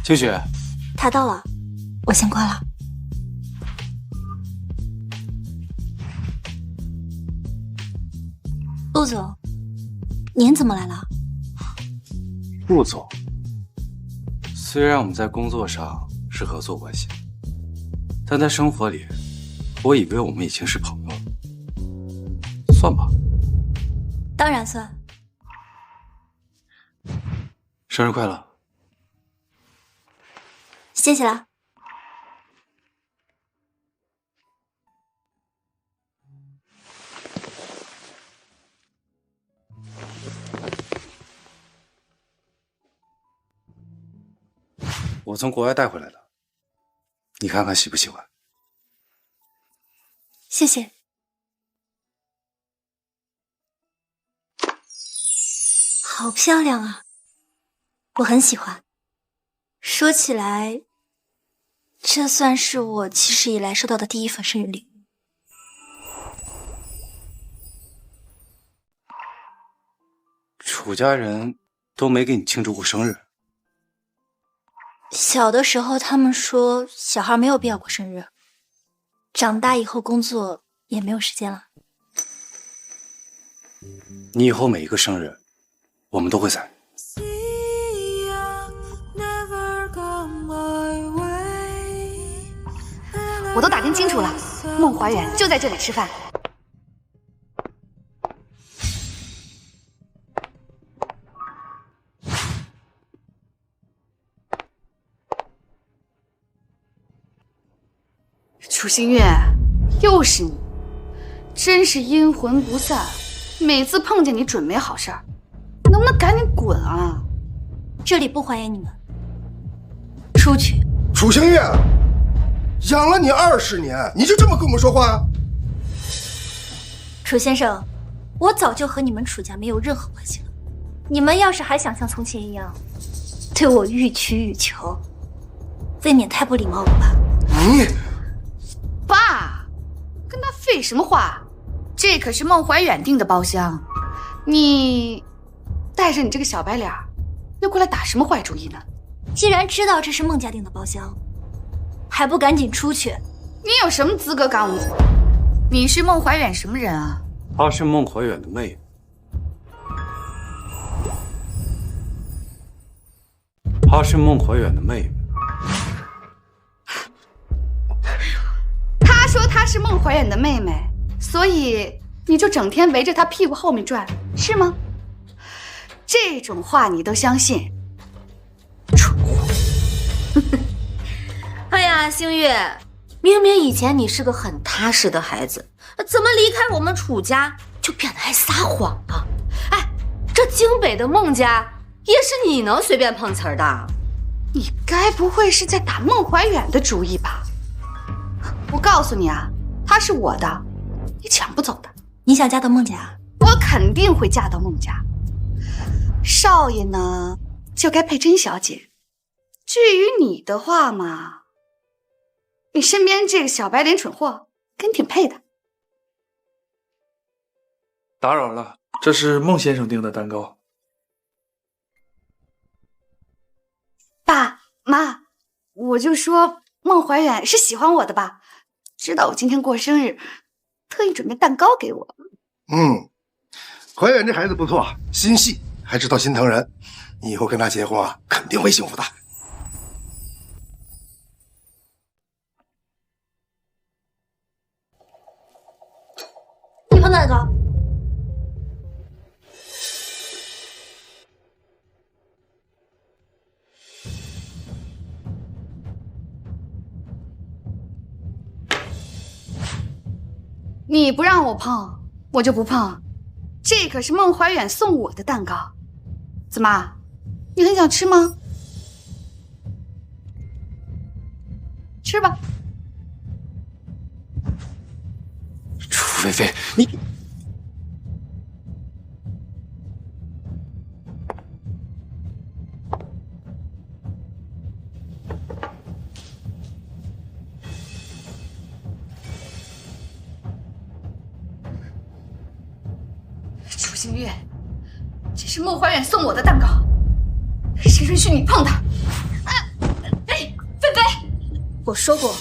千雪，他到了，我先挂了。陆总，您怎么来了？陆总，虽然我们在工作上是合作关系，但在生活里，我以为我们已经是朋友了。算吧。当然算。生日快乐！谢谢啦。我从国外带回来的，你看看喜不喜欢？谢谢。好漂亮啊，我很喜欢。说起来，这算是我起始以来收到的第一份生日礼物。楚家人都没给你庆祝过生日。小的时候他们说小孩没有必要过生日，长大以后工作也没有时间了。你以后每一个生日，我们都会在。我都打听清楚了，孟怀远就在这里吃饭。楚星月，又是你，真是阴魂不散，每次碰见你准没好事儿，能不能赶紧滚啊？这里不欢迎你们，出去。楚星月，养了你20年，你就这么跟我们说话？楚先生，我早就和你们楚家没有任何关系了。你们要是还想像从前一样对我予取予求，未免太不礼貌了吧？你，爸，跟他废什么话？这可是孟怀远订的包厢，你带着你这个小白脸又过来打什么坏主意呢？既然知道这是孟家订的包厢，还不赶紧出去？你有什么资格赶我们走？你是孟怀远什么人啊？她是孟怀远的妹妹。她是孟怀远的妹妹。是孟怀远的妹妹，所以你就整天围着她屁股后面转，是吗？这种话你都相信？蠢货！哎呀，星月，明明以前你是个很踏实的孩子，怎么离开我们楚家就变得爱撒谎了？哎，这京北的孟家也是你能随便碰瓷儿的？你该不会是在打孟怀远的主意吧？我告诉你啊，他是我的，你抢不走的。你想嫁到孟家？我肯定会嫁到孟家。少爷呢，就该配甄小姐。至于你的话嘛，你身边这个小白脸蠢货跟挺配的。打扰了，这是孟先生订的蛋糕。爸妈，我就说孟怀远是喜欢我的吧，知道我今天过生日，特意准备蛋糕给我。怀远这孩子不错，心细，还知道心疼人。你以后跟他结婚啊，肯定会幸福的。你碰蛋糕。你不让我碰，我就不碰。这可是孟怀远送我的蛋糕，怎么，你很想吃吗？吃吧。楚菲菲，你楚星月，这是孟怀远送我的蛋糕，谁允许你碰它？哎，菲菲，我说过，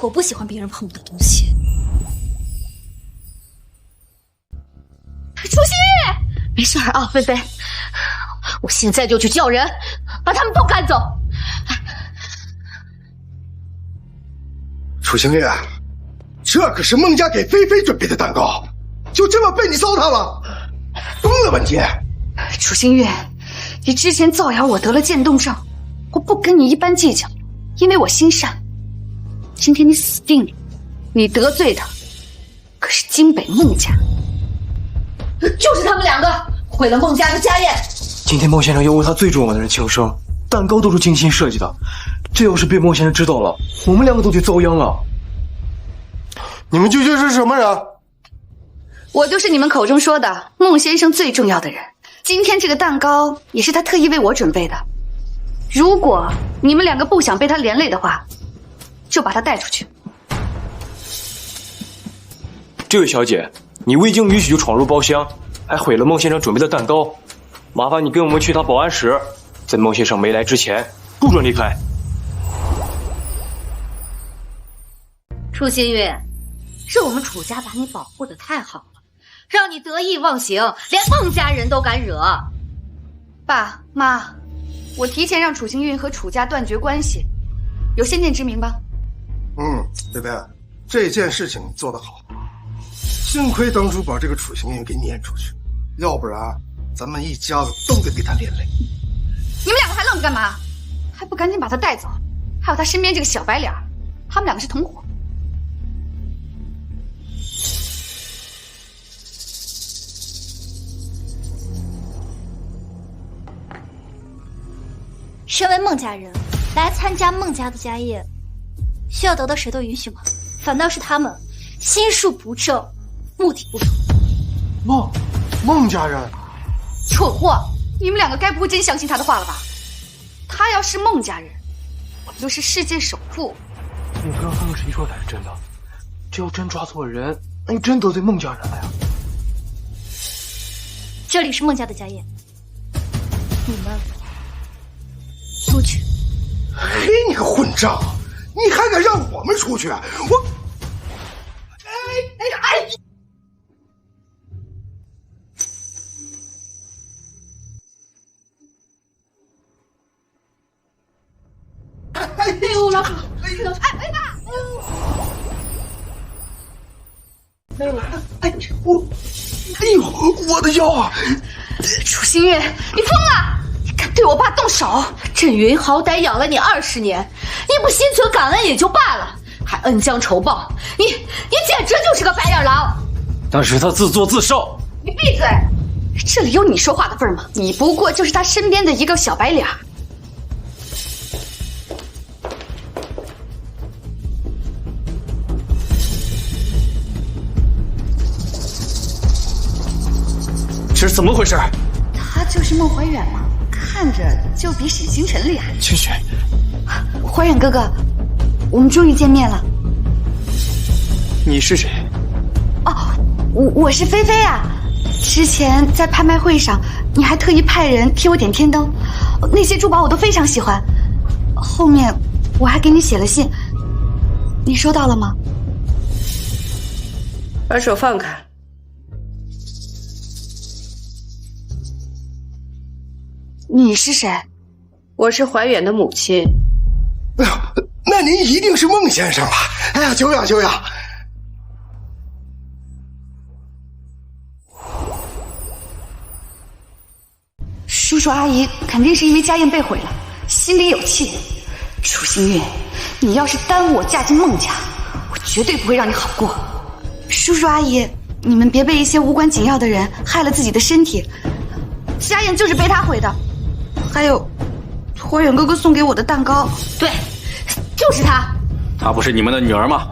我不喜欢别人碰我的东西。楚星月，没事啊，菲菲，我现在就去叫人把他们都赶走。楚星月，这可是孟家给菲菲准备的蛋糕，就这么被你糟蹋了，疯了吧你！楚星月，你之前造谣我得了渐冻症，我不跟你一般计较，因为我心善。今天你死定了，你得罪的可是京北孟家。就是他们两个毁了孟家的家宴。今天孟先生要为他最重要的人庆生，蛋糕都是精心设计的，这要是被孟先生知道了，我们两个都得遭殃了。你们究竟是什么人？我就是你们口中说的孟先生最重要的人。今天这个蛋糕也是他特意为我准备的。如果你们两个不想被他连累的话，就把他带出去。这位小姐，你未经允许就闯入包厢，还毁了孟先生准备的蛋糕，麻烦你跟我们去趟保安室，在孟先生没来之前，不准离开。楚新月，是我们楚家把你保护的太好了，让你得意忘形，连孟家人都敢惹。爸妈，我提前让楚星运和楚家断绝关系，有先见之明吧？菲菲，这件事情做得好，幸亏当初把这个楚星运给撵出去，要不然咱们一家子都得被他连累。你们两个还愣着干嘛？还不赶紧把他带走？还有他身边这个小白脸，他们两个是同伙。身为孟家人来参加孟家的家宴，需要得到谁的允许吗？反倒是他们心术不正，目的不纯。孟家人，蠢货！你们两个该不会真相信他的话了吧？他要是孟家人，我就是世界首富。你不知道他们谁说的才是真的？这要真抓错人，那你真得罪孟家人了呀！这里是孟家的家宴，你们出去。嘿，你个混账！你还敢让我们出去？我……哎呦，老鼠！哎呦，哎爸！我的腰啊！楚星月，你疯了！你敢对我爸动手？振云好歹养了你20年，你不心存感恩也就罢了，还恩将仇报，你简直就是个白眼狼！那是他自作自受。你闭嘴！这里有你说话的份儿吗？你不过就是他身边的一个小白脸。这是怎么回事？他就是孟怀远嘛，看着就比沈星辰厉害。清雪，怀远哥哥，我们终于见面了。你是谁？哦，我是菲菲啊。之前在拍卖会上，你还特意派人替我点天灯，那些珠宝我都非常喜欢。后面我还给你写了信，你收到了吗？把手放开。你是谁？我是怀远的母亲。哎呦，那您一定是孟先生了。哎呀，久仰久仰。叔叔阿姨肯定是因为家宴被毁了，心里有气。楚星月，你要是耽误我嫁进孟家，我绝对不会让你好过。叔叔阿姨，你们别被一些无关紧要的人害了自己的身体。家宴就是被他毁的。还有，怀远哥哥送给我的蛋糕，对，就是他。她不是你们的女儿吗？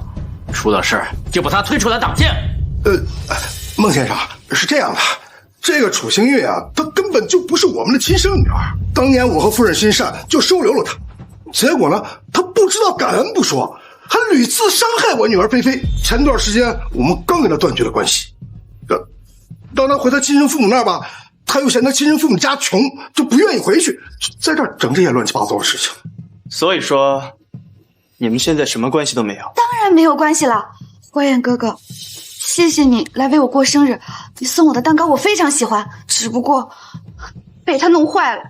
出了事就把她推出来挡箭。孟先生是这样的，这个楚星月啊，她根本就不是我们的亲生女儿。当年我和夫人心善，就收留了她，结果呢，她不知道感恩不说，还屡次伤害我女儿菲菲。前段时间我们刚跟她断绝了关系，当她回她亲生父母那儿吧。他又嫌他亲生父母家穷，就不愿意回去，在这儿整这些乱七八糟的事情。所以说，你们现在什么关系都没有？当然没有关系了，怀远哥哥，谢谢你来为我过生日。你送我的蛋糕我非常喜欢，只不过被他弄坏了。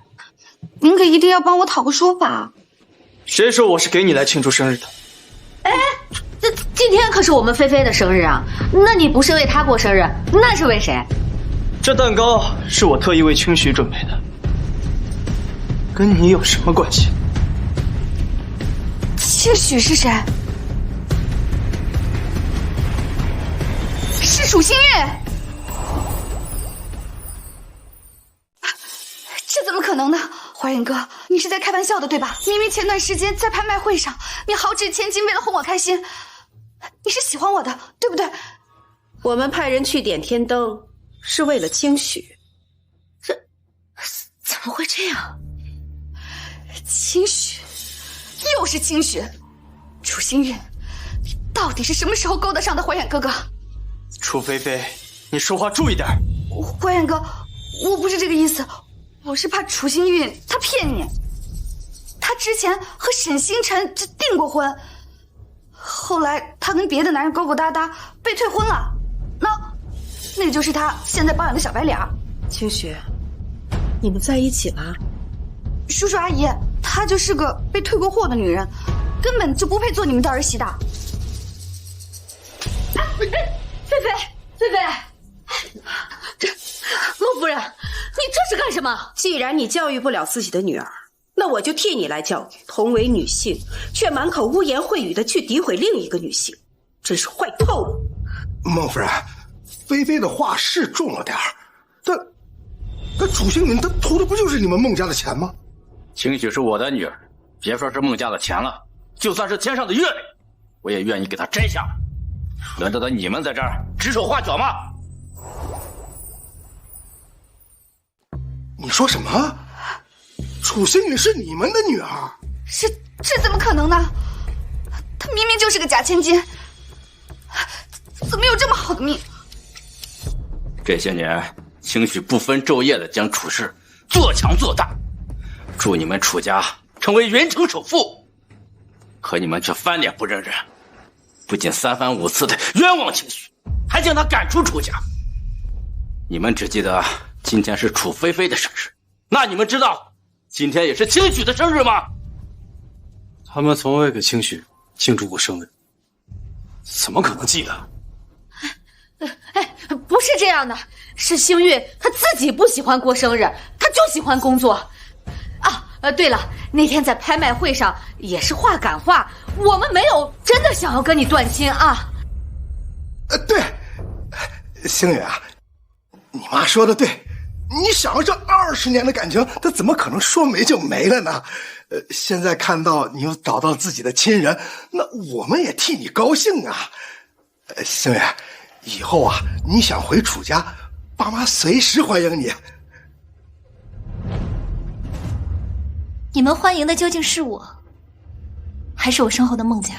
您可一定要帮我讨个说法。谁说我是给你来庆祝生日的？哎，今天可是我们菲菲的生日啊！那你不是为她过生日，那是为谁？这蛋糕是我特意为清许准备的，跟你有什么关系？清许是谁？是楚星月。这怎么可能呢？怀远哥，你是在开玩笑的对吧？明明前段时间在拍卖会上，你豪掷千金为了哄我开心，你是喜欢我的，对不对？我们派人去点天灯。是为了清许，怎么会这样？清许，又是清许，楚星月，你到底是什么时候勾搭上的怀远哥哥？楚菲菲，你说话注意点。怀远哥，我不是这个意思，我是怕楚星月他骗你。他之前和沈星辰就订过婚，后来他跟别的男人勾勾搭搭，被退婚了。那就是他现在包养的小白脸。清雪，你们在一起了？叔叔阿姨，她就是个被退过货的女人，根本就不配做你们的儿媳的。菲菲，这孟夫人，你这是干什么？既然你教育不了自己的女儿，那我就替你来教育。同为女性，却满口污言秽语的去诋毁另一个女性，真是坏透了。孟夫人。菲菲的话是重了点儿，但楚星云他图的不就是你们孟家的钱吗？清许是我的女儿，别说是孟家的钱了，就算是天上的月亮，我也愿意给她摘下。轮得到你们在这儿指手画脚吗？你说什么？楚星云是你们的女儿？这怎么可能呢？她明明就是个假千金，怎么有这么好的命？这些年，清许不分昼夜的将楚氏做强做大，助你们楚家成为元城首富，可你们却翻脸不认人，不仅三番五次的冤枉清许，还将他赶出楚家。你们只记得今天是楚菲菲的生日，那你们知道今天也是清许的生日吗？他们从未给清许庆祝过生日，怎么可能记得？不是这样的，是星运他自己不喜欢过生日，他就喜欢工作。对了，那天在拍卖会上也是话赶话，我们没有真的想要跟你断亲啊。对，星宇啊，你妈说的对，你想要这20年的感情，它怎么可能说没就没了呢？现在看到你又找到自己的亲人，那我们也替你高兴啊。星宇，以后啊，你想回楚家，爸妈随时欢迎你。你们欢迎的究竟是我，还是我身后的孟家？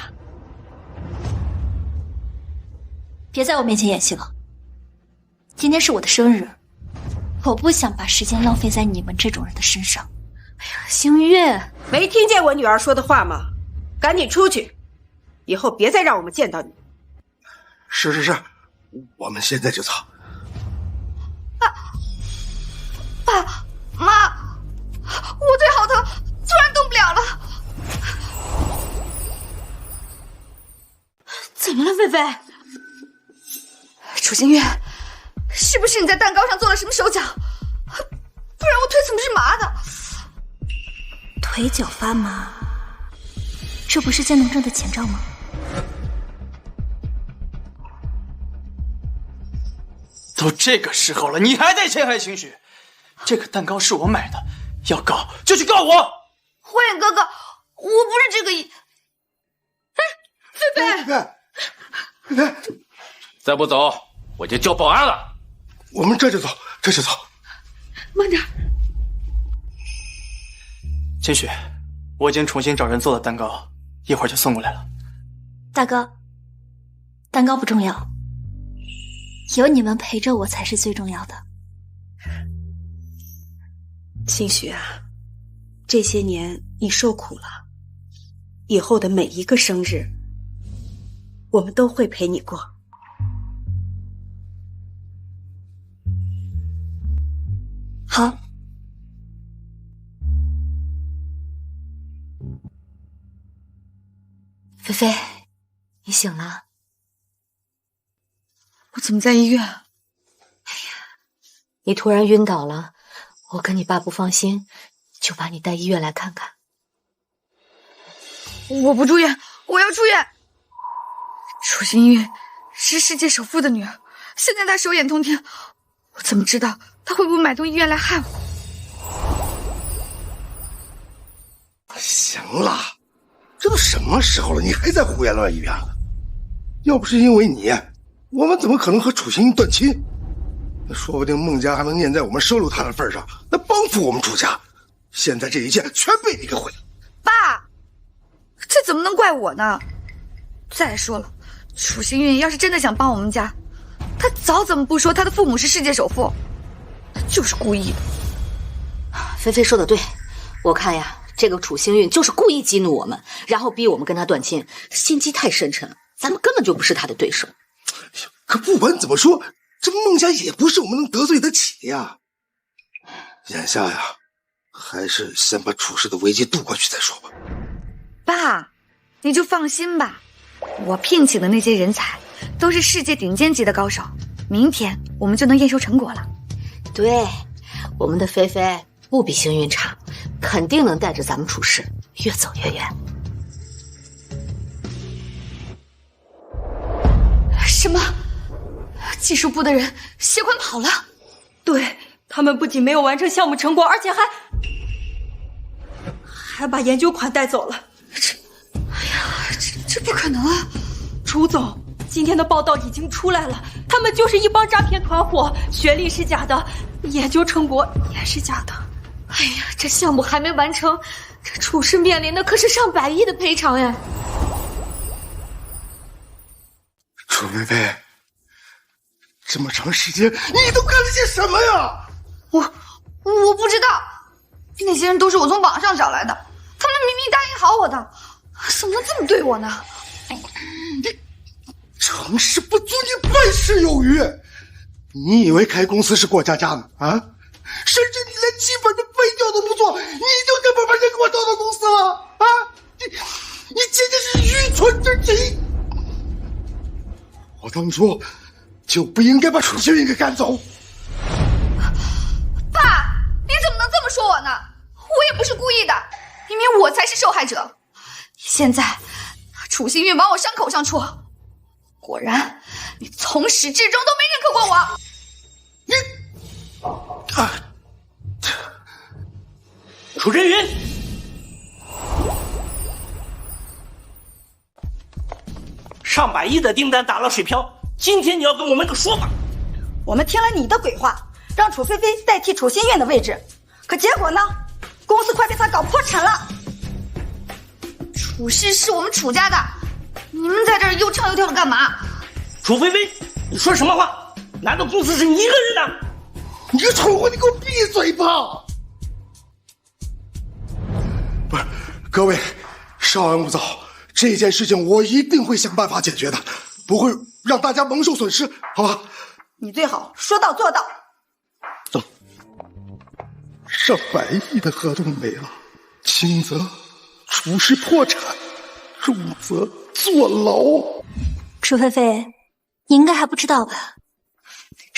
别在我面前演戏了。今天是我的生日，我不想把时间浪费在你们这种人的身上。哎呀，星月，没听见我女儿说的话吗？赶紧出去，以后别再让我们见到你。是，我们现在就走。爸妈，我腿好疼，突然动不了了。怎么了，菲菲？楚星月，是不是你在蛋糕上做了什么手脚？不然我腿怎么是麻的？腿脚发麻，这不是渐冻症的前兆吗？都这个时候了，你还在陷害情绪？这个蛋糕是我买的，要告就去告我！火眼哥哥，我不是这个意。菲菲，再不走我就叫保安了。我们这就走。慢点。秦雪，我已经重新找人做了蛋糕，一会儿就送过来了。大哥，蛋糕不重要，有你们陪着我才是最重要的。清雪啊，这些年你受苦了，以后的每一个生日，我们都会陪你过。好。菲菲，你醒了？我怎么在医院？你突然晕倒了，我跟你爸不放心，就把你带医院来看看。我不住院，我要住院。楚星玉是世界首富的女儿，现在她手眼通天，我怎么知道她会不会买通医院来害我？行了，这都什么时候了，你还在胡言乱语啊？要不是因为你，我们怎么可能和楚星玉断亲？那说不定孟家还能念在我们收留他的份上，那帮扶我们楚家。现在这一切全被你给毁了。爸，这怎么能怪我呢？再说了，楚星运要是真的想帮我们家，他早怎么不说他的父母是世界首富？他就是故意的。菲菲说的对，我看呀，这个楚星运就是故意激怒我们，然后逼我们跟他断亲，心机太深沉了，咱们根本就不是他的对手。可不管怎么说，这孟家也不是我们能得罪得起的呀。眼下呀，还是先把楚氏的危机渡过去再说吧。爸，你就放心吧，我聘请的那些人才都是世界顶尖级的高手，明天我们就能验收成果了。对，我们的菲菲不比星运差，肯定能带着咱们楚氏越走越远。什么？技术部的人携款跑了？对，他们不仅没有完成项目成果，而且还把研究款带走了。这不可能啊！楚总，今天的报道已经出来了，他们就是一帮诈骗团伙，学历是假的，研究成果也是假的。哎呀，这项目还没完成，这楚氏面临的可是上百亿的赔偿呀！楚菲菲，这么长时间你都干了些什么呀？我不知道，那些人都是我从网上找来的，他们明明答应好我的，怎么能这么对我呢？成事不足以败事有余，你以为开公司是过家家吗？啊！甚至你连基本的背调都不做，你就这么把人给我招到公司了啊！你简直是愚蠢至极！我当初就不应该把楚星云给赶走。爸，你怎么能这么说我呢？我也不是故意的，明明我才是受害者。现在楚星云往我伤口上戳，果然你从始至终都没认可过我。楚真云，上百亿的订单打了水漂，今天你要跟我们个说法。我们听了你的鬼话，让楚菲菲代替楚心苑的位置，可结果呢？公司快被他搞破产了。楚氏是我们楚家的，你们在这儿又唱又跳的干嘛？楚菲菲，你说什么话？难道公司是你一个人的？你个蠢货，你给我闭嘴吧！不是，各位，稍安勿躁，这件事情我一定会想办法解决的，不会让大家蒙受损失，好吧？你最好说到做到。走，上百亿的合同没了，轻则楚氏破产，重则坐牢。楚菲菲，你应该还不知道吧？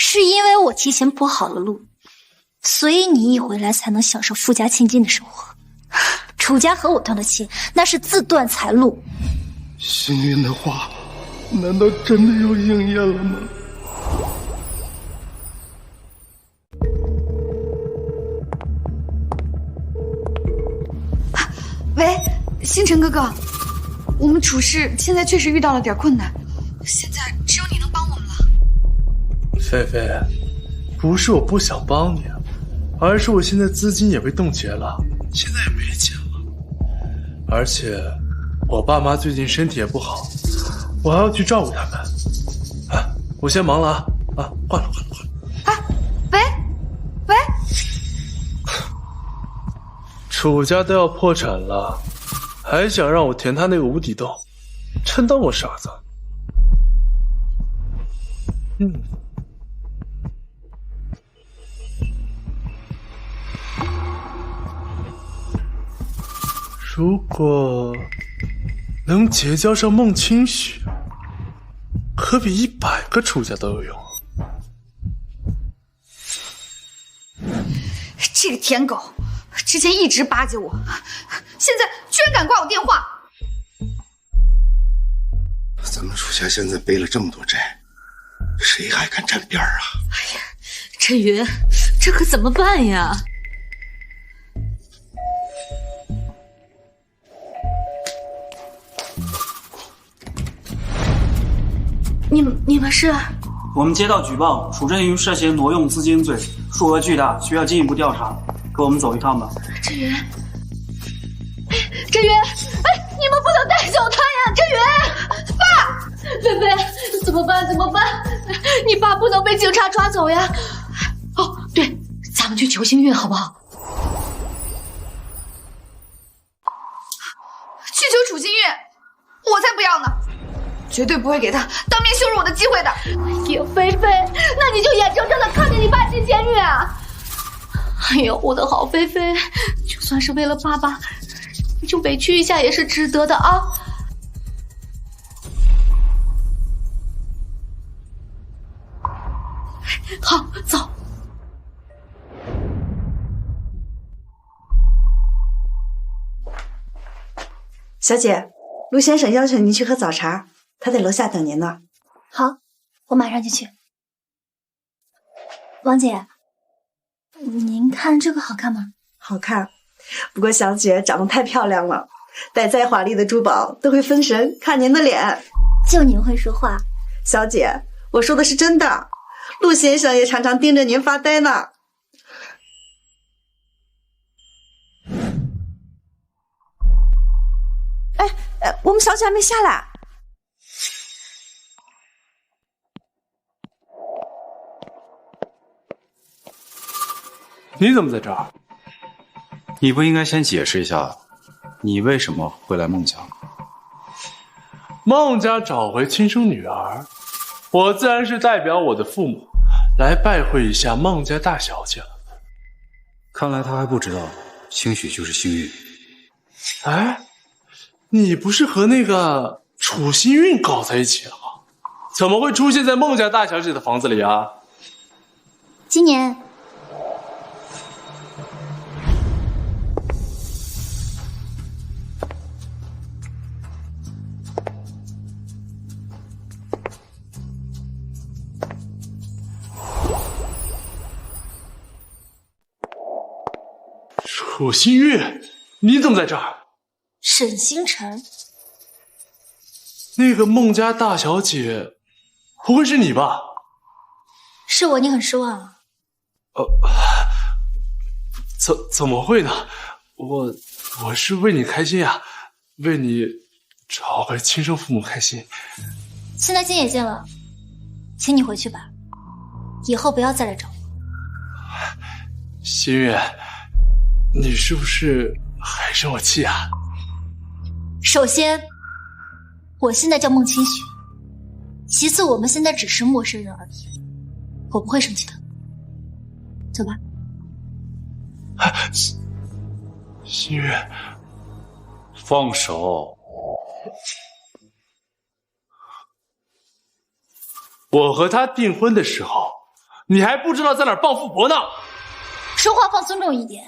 是因为我提前铺好了路，所以你一回来才能享受富家千金的生活。楚家和我断了亲，那是自断财路。星云的话，难道真的要应验了吗？喂，星辰哥哥，我们楚氏现在确实遇到了点困难，现在只有你能帮我们了。菲菲，不是我不想帮你，而是我现在资金也被冻结了，现在也没钱了。而且我爸妈最近身体也不好，我还要去照顾他们。啊，我先忙了啊！啊，换了。喂，楚家都要破产了，还想让我填他那个无底洞，真当我傻子？如果能结交上孟清雪，可比100个楚家都有用。这个舔狗，之前一直巴结我，现在居然敢挂我电话。咱们楚家现在背了这么多债，谁还敢沾边啊？哎呀，陈云，这可怎么办呀？你们是？我们接到举报，楚振云涉嫌挪用资金罪，数额巨大，需要进一步调查。跟我们走一趟吧。振云，哎，你们不能带走他呀！振云，爸，菲菲，怎么办？你爸不能被警察抓走呀！哦，对，咱们去求星运好不好？去求楚心运，我才不要呢！绝对不会给他当面羞辱我的机会的。哎呀，菲菲，那你就眼睁睁的看着你爸进监狱啊！哎呦，我的好菲菲，就算是为了爸爸，你就委屈一下也是值得的啊！好，走。小姐，陆先生邀请您去喝早茶，他在楼下等您呢。好，我马上就去。王姐，您看这个好看吗？好看，不过小姐长得太漂亮了，戴再华丽的珠宝都会分神看您的脸。就您会说话。小姐，我说的是真的，陆先生也常常盯着您发呆呢。我们小姐还没下来。你怎么在这儿？你不应该先解释一下，你为什么会来孟家？孟家找回亲生女儿，我自然是代表我的父母来拜会一下孟家大小姐了。看来他还不知道兴许就是幸运。哎，你不是和那个楚新运搞在一起了吗？怎么会出现在孟家大小姐的房子里啊？今年楚新月，你怎么在这儿？沈星辰，那个孟家大小姐，不会是你吧？是我，你很失望啊？怎么会呢？我是为你开心呀，为你找回亲生父母开心。现在见也见了，请你回去吧，以后不要再来找我。新月，你是不是还生我气啊？首先，我现在叫孟清雪，其次，我们现在只是陌生人而已，我不会生气的。走吧。新月，放手！我和他订婚的时候，你还不知道在哪儿傍富婆呢。说话放尊重一点。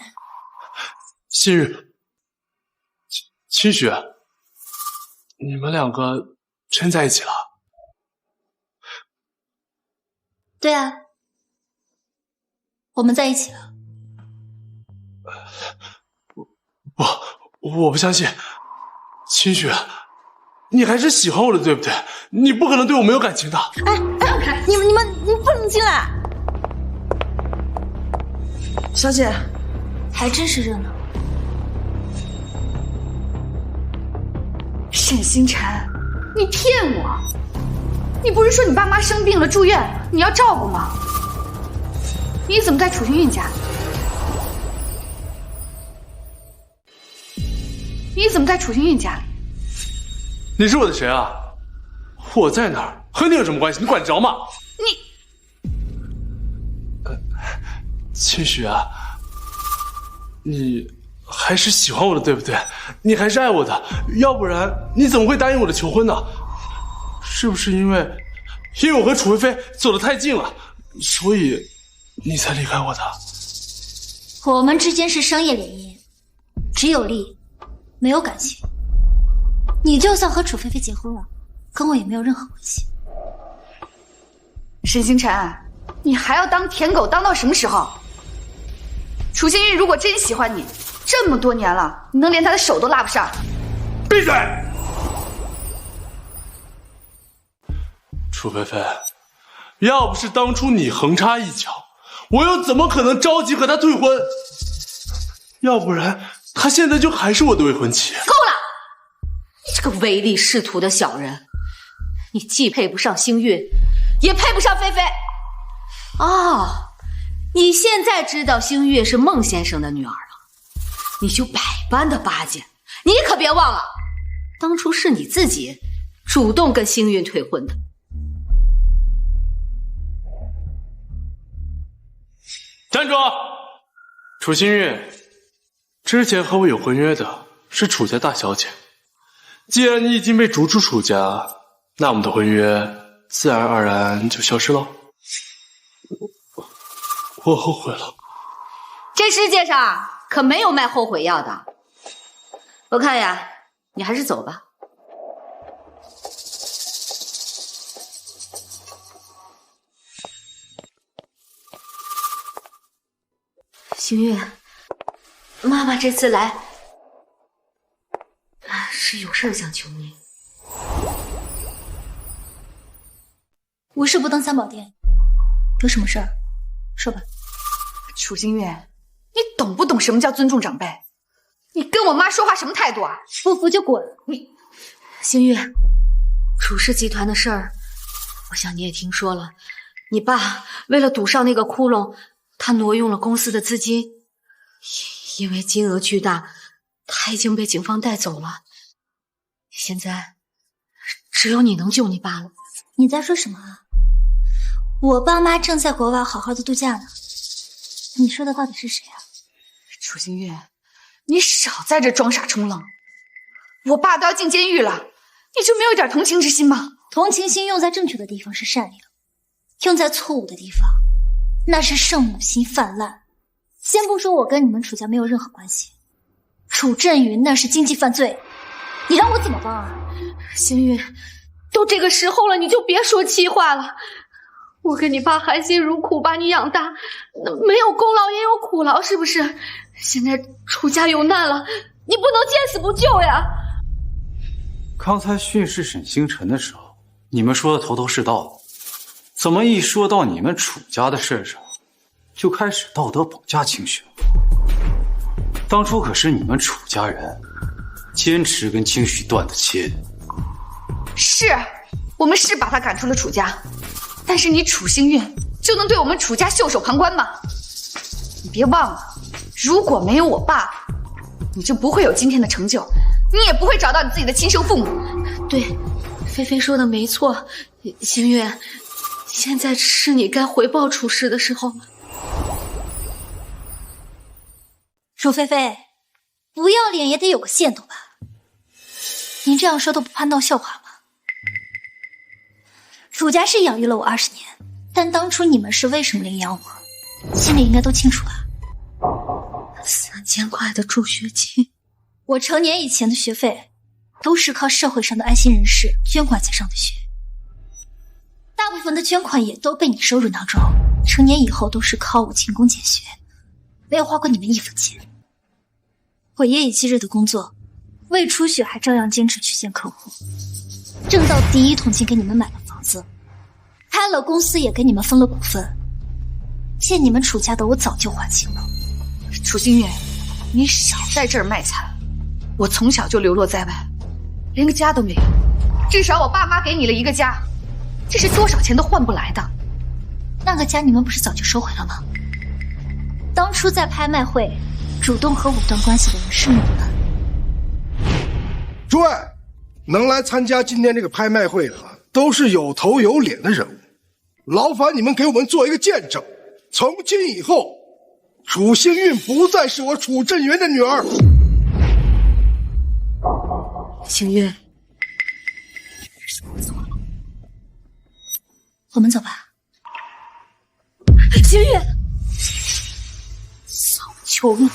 新月，清雪，你们两个真在一起了？对啊，我们在一起了。我不相信，清雪，你还是喜欢我的，对不对？你不可能对我没有感情的。你不能进来。小姐，还真是热闹。沈星辰，你骗我！你不是说你爸妈生病了住院，你要照顾吗？你怎么在楚星韵家？你怎么在楚星韵家里？你是我的谁啊？我在哪儿和你有什么关系？你管得着吗？清雪啊，你还是喜欢我的，对不对？你还是爱我的，要不然你怎么会答应我的求婚呢？是不是因为我和楚菲菲走得太近了，所以你才离开我的？我们之间是商业联姻，只有利，没有感情。你就算和楚菲菲结婚了，跟我也没有任何关系。沈星辰，你还要当舔狗当到什么时候？楚星韵如果真喜欢你，这么多年了，你能连他的手都拉不上？闭嘴！楚菲菲，要不是当初你横插一脚，我又怎么可能着急和他退婚？要不然他现在就还是我的未婚妻。够了！你这个唯利是图的小人，你既配不上星韵，也配不上菲菲。哦，你现在知道星月是孟先生的女儿了，你就百般的巴结。你可别忘了，当初是你自己主动跟星韵退婚的。站住！楚新韵，之前和我有婚约的是楚家大小姐，既然你已经被逐出楚家，那我们的婚约自然而然就消失了。我后悔了。这世界上可没有卖后悔药的。我看呀，你还是走吧。星月，妈妈这次来是有事想求你。无事不登三宝殿，有什么事儿说吧。楚星月，你懂不懂什么叫尊重长辈？你跟我妈说话什么态度啊？不服就滚！星月，楚氏集团的事儿，我想你也听说了。你爸为了堵上那个窟窿，他挪用了公司的资金，因为金额巨大，他已经被警方带走了。现在只有你能救你爸了。你在说什么啊？我爸妈正在国外好好的度假呢。你说的到底是谁啊？楚星月，你少在这装傻充愣。我爸都要进监狱了，你就没有一点同情之心吗？同情心用在正确的地方是善良，用在错误的地方，那是圣母心泛滥。先不说我跟你们楚家没有任何关系，楚振云那是经济犯罪，你让我怎么帮啊？星月，都这个时候了，你就别说气话了。我跟你爸含辛茹苦把你养大，没有功劳也有苦劳，是不是？现在楚家有难了，你不能见死不救呀！刚才训斥沈星辰的时候，你们说的头头是道的，怎么一说到你们楚家的事上，就开始道德绑架清雪？当初可是你们楚家人坚持跟清许断的切的。是，我们是把他赶出了楚家，但是你楚星运就能对我们楚家袖手旁观吗？你别忘了，如果没有我爸，你就不会有今天的成就，你也不会找到你自己的亲生父母。对，菲菲说的没错，星月，现在是你该回报楚氏的时候。楚菲菲，不要脸也得有个限度吧？您这样说都不怕闹笑话吗？楚家是养育了我20年，但当初你们是为什么领养我，心里应该都清楚吧？3000块的助学金，我成年以前的学费都是靠社会上的爱心人士捐款才上的学，大部分的捐款也都被你收入囊中，成年以后都是靠我勤工俭学，没有花过你们1分钱。我夜以继日的工作，为初雪还照样坚持去见客户，挣到第一桶金给你们买了房子，开了公司也给你们分了股份，欠你们楚家的我早就还清了。楚星月，你少在这儿卖惨！我从小就流落在外，连个家都没有，至少我爸妈给你了一个家，这是多少钱都换不来的。那个家你们不是早就收回了吗？当初在拍卖会主动和我断关系的人是你们。诸位，能来参加今天这个拍卖会的，都是有头有脸的人物，劳烦你们给我们做一个见证，从今以后，楚星运不再是我楚振元的女儿。星月，我们走吧。星月，扫球呢？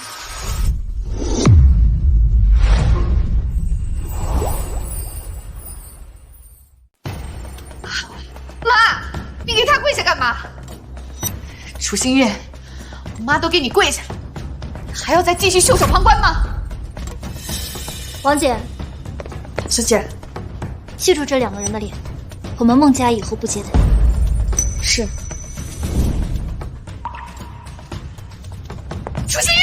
妈，你给他跪下干嘛？楚星月，我妈都给你跪下了，还要再继续袖手旁观吗？王姐，师姐，记住这2个人的脸，我们孟家以后不接待。是。楚星月，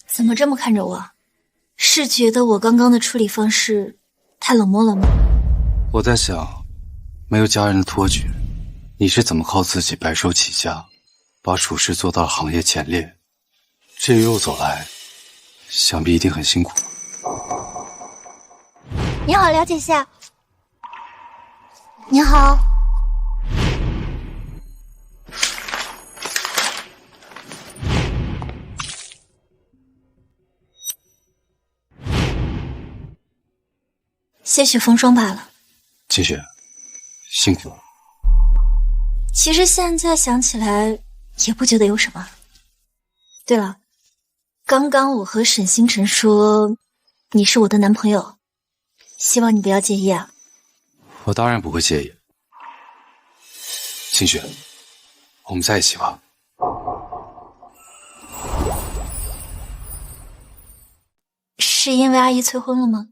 怎么这么看着我？是觉得我刚刚的处理方式太冷漠了吗？我在想，没有家人的托举，你是怎么靠自己白手起家，把楚氏做到了行业前列？这一路走来，想必一定很辛苦。你好，了解一下。你好。些许风霜罢了。清雪，辛苦了。其实现在想起来，也不觉得有什么。对了，刚刚我和沈星辰说你是我的男朋友，希望你不要介意啊。我当然不会介意。清雪，我们在一起吧。是因为阿姨催婚了吗？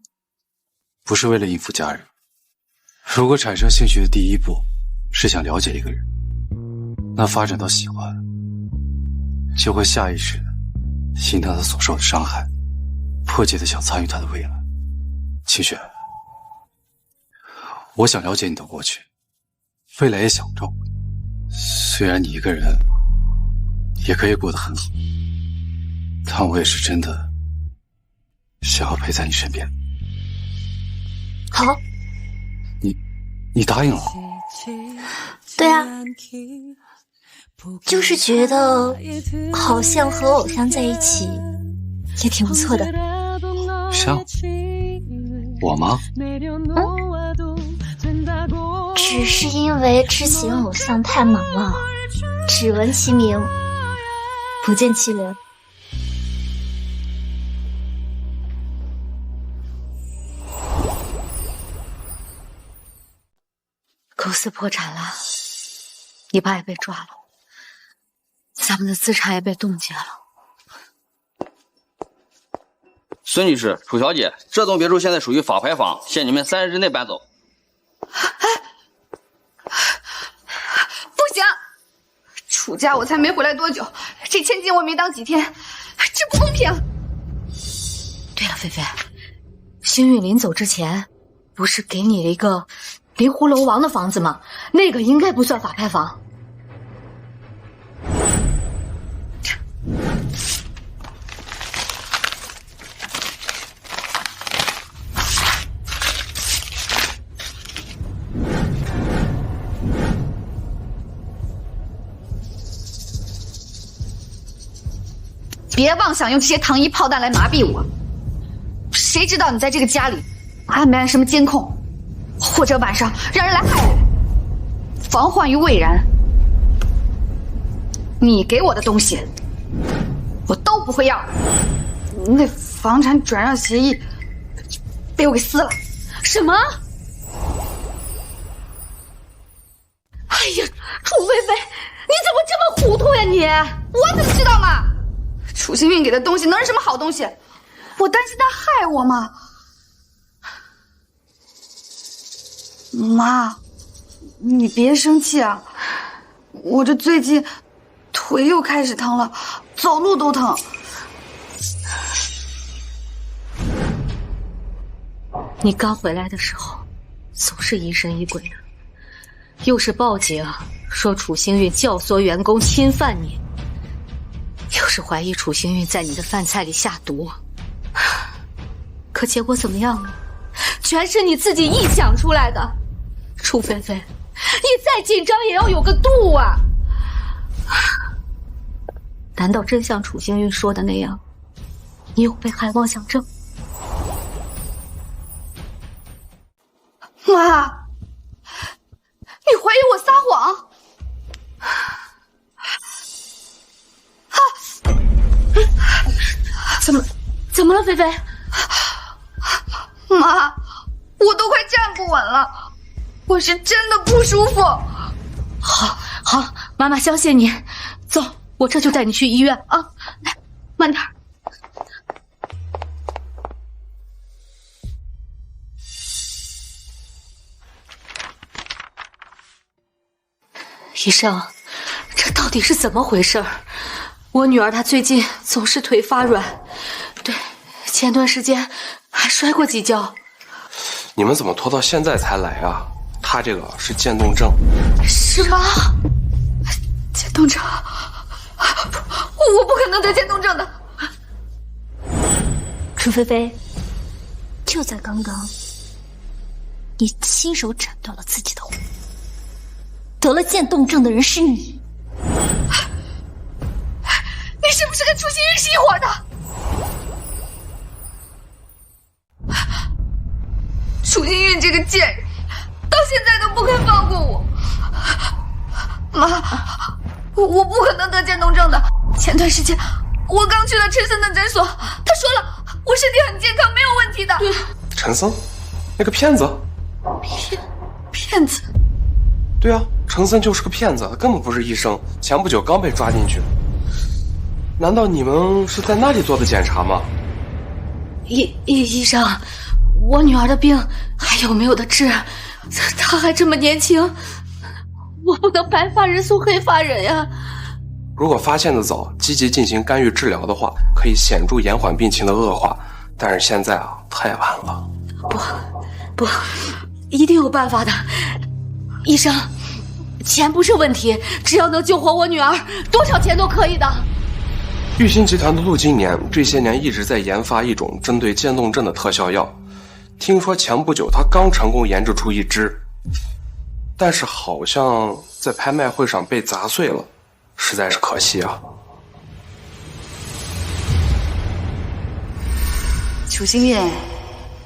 不是为了应付家人。如果产生兴趣的第一步是想了解一个人，那发展到喜欢，就会下意识的心疼他所受的伤害，迫切的想参与他的未来。清雪，我想了解你的过去，未来也想照顾你。虽然你一个人也可以过得很好，但我也是真的想要陪在你身边。好，你答应了？对啊，就是觉得好像和偶像在一起也挺不错的。像我吗？只是因为之前偶像太忙了，只闻其名，不见其人。公司破产了，你爸也被抓了，咱们的资产也被冻结了。孙女士、楚小姐，这栋别墅现在属于法拍房，限你们3日之内搬走。不行，楚家我才没回来多久，这千金我没当几天，这不公平。对了，菲菲，星运临走之前，不是给你了一个临湖楼王的房子吗？那个应该不算法拍房。别妄想用这些糖衣炮弹来麻痹我，谁知道你在这个家里安排了什么监控，或者晚上让人来害我，防患于未然。你给我的东西，我都不会要。那房产转让协议被我给撕了。什么？哎呀，楚菲菲，你怎么这么糊涂呀你？我怎么知道嘛？楚星运给的东西能是什么好东西？我担心他害我嘛。妈，你别生气啊，我这最近腿又开始疼了，走路都疼。你刚回来的时候，总是疑神疑鬼的，又是报警说楚星运教唆员工侵犯你，又是怀疑楚星运在你的饭菜里下毒，可结果怎么样呢？全是你自己臆想出来的。楚菲菲，你再紧张也要有个度啊！难道真像楚星运说的那样，你有被害妄想症？妈，你怀疑我撒谎？怎么了，菲菲？妈，我都快站不稳了，我是真的不舒服。好，妈妈相信你。走，我这就带你去医院啊！来，慢点。医生，这到底是怎么回事？我女儿她最近总是腿发软，对，前段时间还摔过几跤。你们怎么拖到现在才来啊？她这个是渐冻症。什么？渐冻症？我不可能得渐冻症的。楚菲菲，就在刚刚，你亲手斩断了自己的魂。得了渐冻症的人是你。你是不是跟楚星运是一伙的？楚星运这个贱人，到现在都不肯放过我。妈，我不可能得渐冻症的。前段时间我刚去了陈森的诊所，他说了我身体很健康，没有问题的。对，陈森，那个骗子。骗子？对啊，陈森就是个骗子，他根本不是医生，前不久刚被抓进去。难道你们是在那里做的检查吗？医生，我女儿的病还有没有的治？她还这么年轻，我不能白发人送黑发人呀。如果发现的早，积极进行干预治疗的话，可以显著延缓病情的恶化。但是现在啊，太晚了。不，一定有办法的。医生，钱不是问题，只要能救活我女儿，多少钱都可以的。玉鑫集团的陆金年这些年一直在研发一种针对渐冻症的特效药，听说前不久他刚成功研制出一支，但是好像在拍卖会上被砸碎了，实在是可惜啊。楚星月，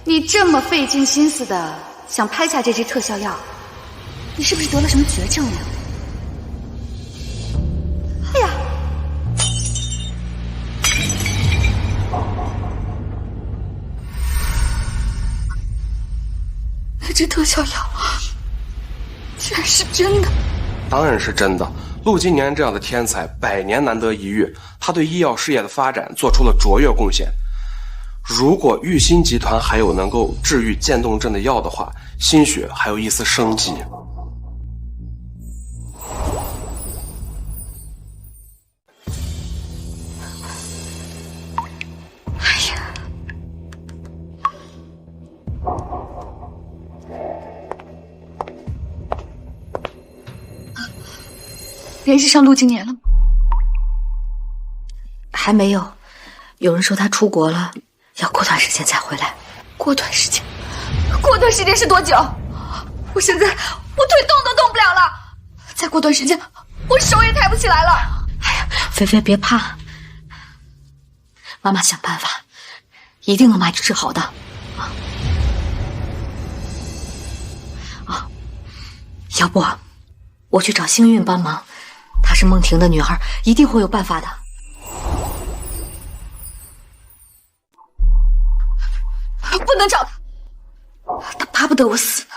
你这么费尽心思的想拍下这支特效药，你是不是得了什么绝症呀？哎呀，那支特效药居然是真的！当然是真的。陆金年这样的天才，百年难得一遇，他对医药事业的发展做出了卓越贡献。如果玉鑫集团还有能够治愈渐冻症的药的话，兴许还有一丝生机。联系上陆金年了吗？还没有，有人说他出国了，要过段时间才回来。过段时间？过段时间是多久？我现在我腿动都动不了了，再过段时间我手也抬不起来了。哎呀，菲菲别怕，妈妈想办法，一定能把你治好的。要不我去找星运帮忙，她是孟婷的女儿，一定会有办法的。不能找他，他巴不得我死呢。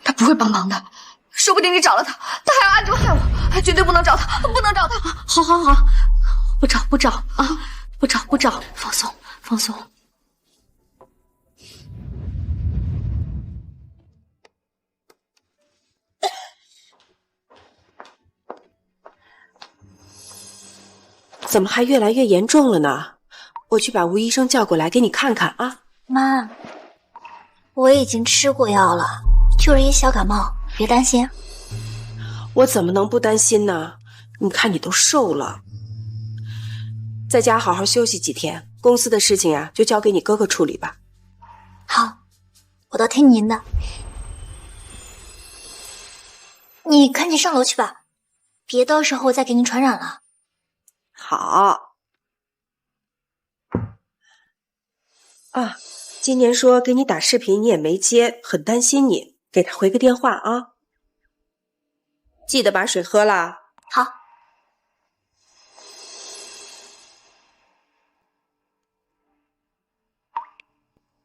他不会帮忙的，说不定你找了他，他还要暗中害我，绝对不能找他，不能找他。好，不找啊，不找，放松。怎么还越来越严重了呢？我去把吴医生叫过来给你看看啊。妈，我已经吃过药了，就是一小感冒，别担心。我怎么能不担心呢？你看你都瘦了，在家好好休息几天，公司的事情啊就交给你哥哥处理吧。好，我都听您的。你赶紧上楼去吧，别到时候再给你传染了。好。啊，今年说给你打视频你也没接，很担心你，给他回个电话啊。记得把水喝了。好。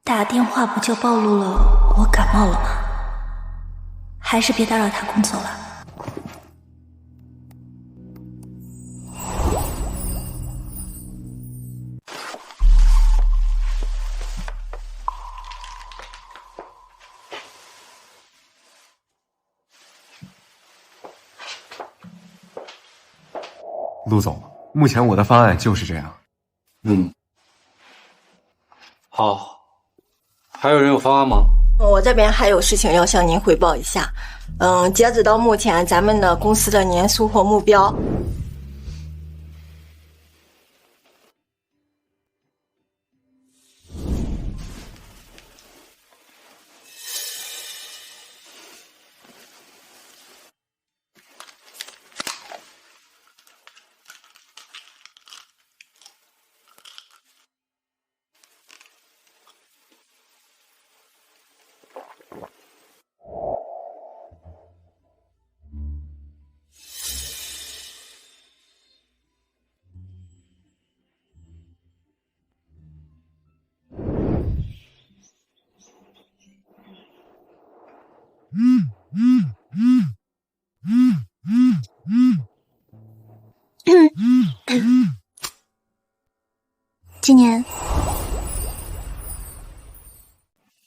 打电话不就暴露了我感冒了吗？还是别打扰他工作了。陆总，目前我的方案就是这样。好，还有人有方案吗？我这边还有事情要向您汇报一下。截止到目前，咱们的公司的年出货目标。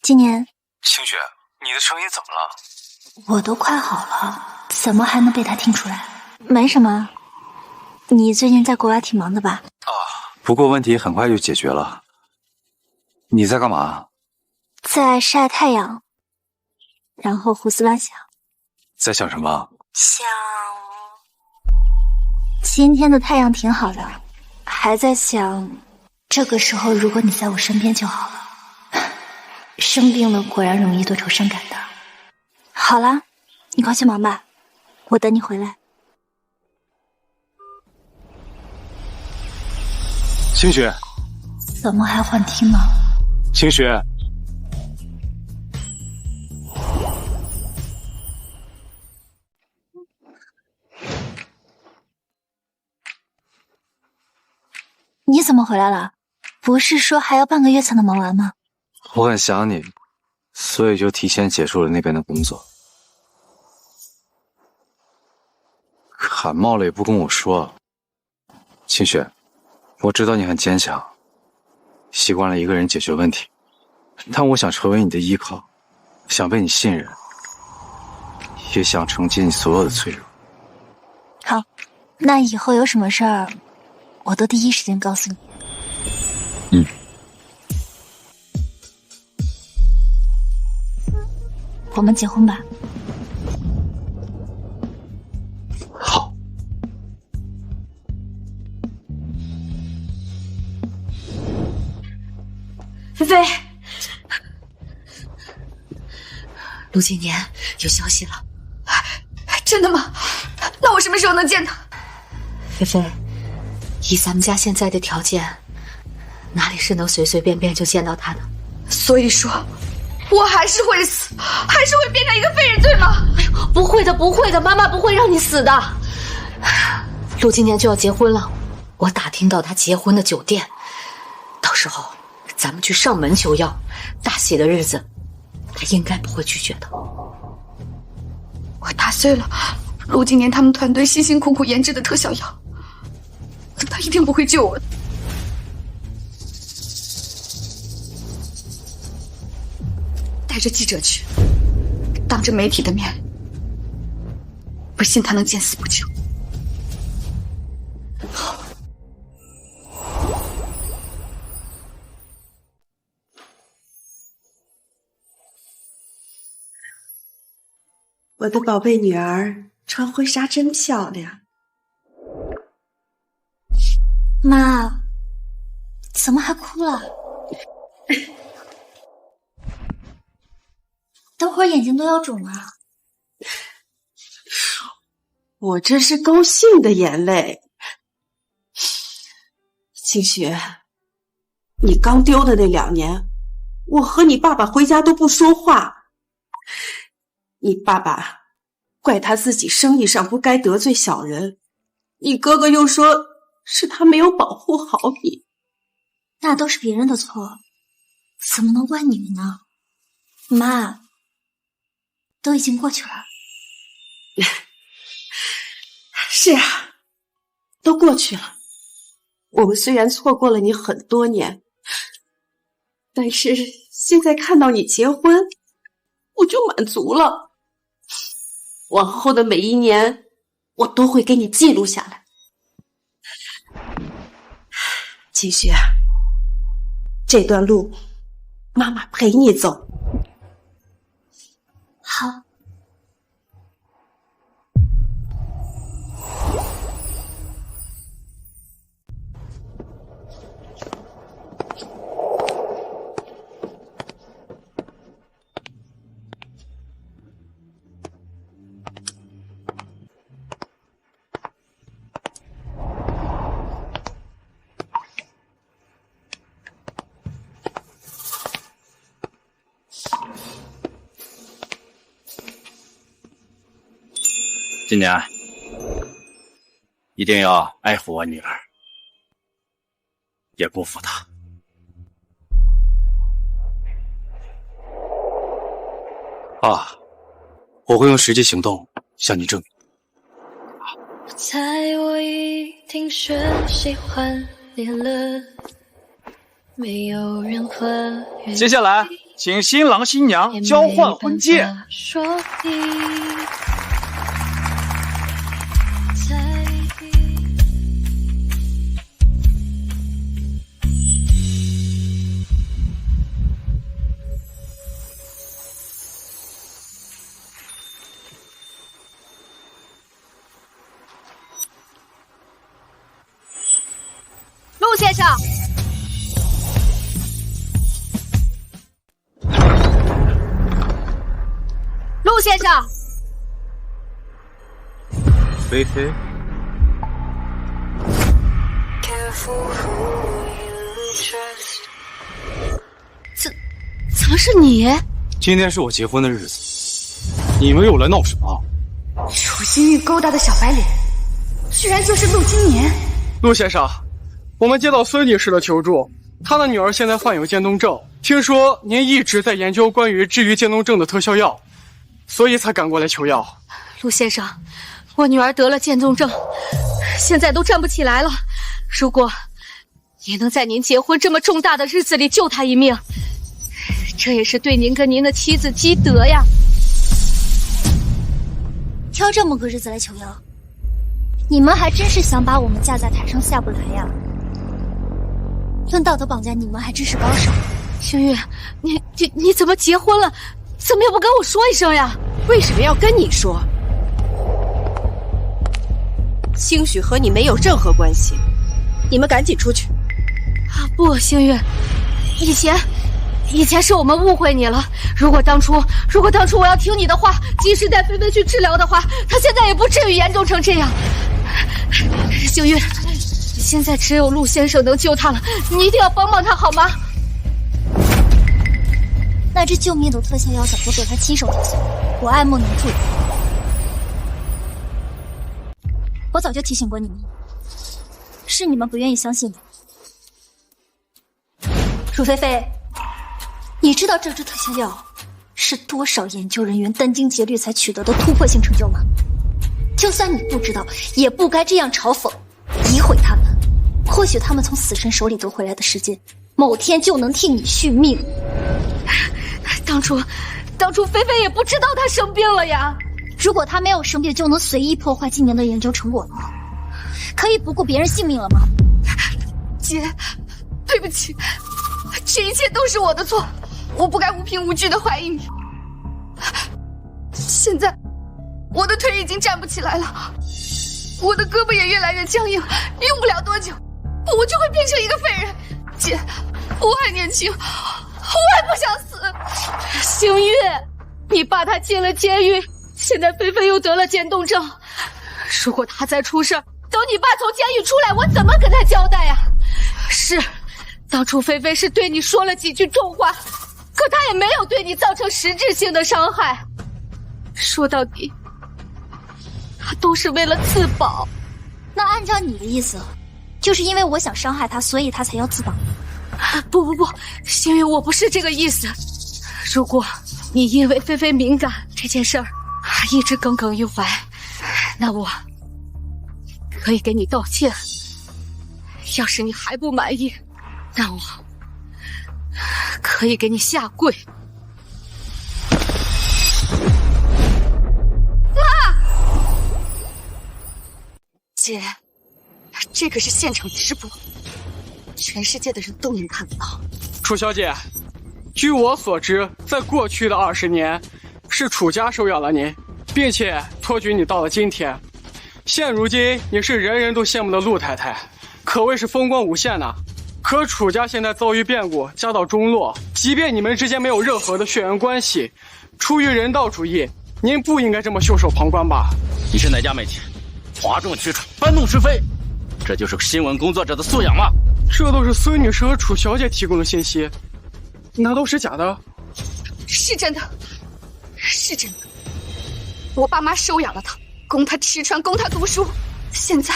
今年，星雪，你的声音怎么了？我都快好了，怎么还能被他听出来？没什么。你最近在国外挺忙的吧？不过问题很快就解决了。你在干嘛？在晒太阳，然后胡思乱想。在想什么？想今天的太阳挺好的，还在想这个时候如果你在我身边就好了。生病了果然容易多愁善感的。好啦，你快去忙吧，我等你回来。清雪，怎么还幻听呢？清雪，你怎么回来了？不是说还要半个月才能忙完吗？我很想你，所以就提前结束了那边的工作。感冒了也不跟我说。清雪，我知道你很坚强，习惯了一个人解决问题，但我想成为你的依靠，想被你信任，也想承接你所有的脆弱。好，那以后有什么事儿，我都第一时间告诉你。嗯。我们结婚吧。好。菲菲，陆今年有消息了。真的吗？那我什么时候能见他？菲菲，以咱们家现在的条件，哪里是能随随便便就见到他的？所以说，我还是会死，还是会变成一个废人，对吗？哎呦，不会的，不会的，妈妈不会让你死的。陆今年就要结婚了，我打听到他结婚的酒店，到时候咱们去上门求药，大喜的日子，他应该不会拒绝的。我打碎了陆今年他们团队辛辛苦苦研制的特效药，他一定不会救我的。带着记者去，当着媒体的面，不信他能见死不救。我的宝贝女儿穿婚纱真漂亮。妈，怎么还哭了？等会儿眼睛都要肿了。我这是高兴的眼泪。清雪，你刚丢的那2年，我和你爸爸回家都不说话。你爸爸怪他自己生意上不该得罪小人，你哥哥又说是他没有保护好你。那都是别人的错，怎么能怪你们呢？妈，都已经过去了。是啊，都过去了。我们虽然错过了你很多年，但是现在看到你结婚，我就满足了。往后的每一年，我都会给你记录下来。清雪，这段路，妈妈陪你走。好。今年一定要爱护我女儿，也不负她。啊，我会用实际行动向你证明。猜我一定是喜欢你了，没有任何原因。接下来，请新郎新娘交换婚戒。说你陆先生，陆先生，菲菲。看浮怎么是你？今天是我结婚的日子，你们又来闹什么？楚新玉勾搭的小白脸，居然就是陆金年。陆先生，我们接到孙女士的求助，她的女儿现在患有渐冻症，听说您一直在研究关于治愈渐冻症的特效药，所以才赶过来求药。陆先生，我女儿得了渐冻症，现在都站不起来了。如果也能在您结婚这么重大的日子里救她一命，这也是对您跟您的妻子积德呀。挑这么个日子来求药，你们还真是想把我们架在台上下不来呀？论道德绑架，你们还真是高手。星月，你怎么结婚了？怎么也不跟我说一声呀？为什么要跟你说？兴许和你没有任何关系，你们赶紧出去。不，星月，以前是我们误会你了。如果当初我要听你的话，及时带菲菲去治疗的话，她现在也不至于严重成这样。星月，现在只有陆先生能救她了，你一定要帮帮她好吗？那只救命的特效药早就被他亲手打碎，我爱莫能助。我早就提醒过你们，是你们不愿意相信的。楚菲菲，你知道这支特效药是多少研究人员殚精竭虑才取得的突破性成就吗？就算你不知道，也不该这样嘲讽、诋毁他们。或许他们从死神手里夺回来的时间，某天就能替你续命。当初菲菲也不知道她生病了呀。如果她没有生病，就能随意破坏今年的研究成果吗？可以不顾别人性命了吗？姐，对不起，这一切都是我的错，我不该无凭无据的怀疑你。现在，我的腿已经站不起来了，我的胳膊也越来越僵硬，用不了多久，我就会变成一个废人。姐，我还年轻，我还不想死。星月，你爸他进了监狱，现在菲菲又得了渐冻症，如果他再出事，等你爸从监狱出来，我怎么跟他交代呀？是，当初菲菲是对你说了几句重话，可他也没有对你造成实质性的伤害。说到底，他都是为了自保。那按照你的意思，就是因为我想伤害他，所以他才要自保？不，星月，我不是这个意思。如果你因为菲菲敏感这件事儿一直耿耿于怀，那我可以给你道歉。要是你还不满意，那我可以给你下跪。妈！姐，这个是现场直播，全世界的人都能看得到。楚小姐，据我所知，在过去的20年，是楚家收养了您，并且托举你到了今天。现如今，你是人人都羡慕的陆太太，可谓是风光无限呐。可楚家现在遭遇变故，家道中落，即便你们之间没有任何的血缘关系，出于人道主义，您不应该这么袖手旁观吧？你是哪家媒体？哗众取宠，搬弄是非，这就是新闻工作者的素养吗？这都是孙女士和楚小姐提供的信息，难道是假的？是真的，是真的。我爸妈收养了他，供他吃穿，供他读书，现在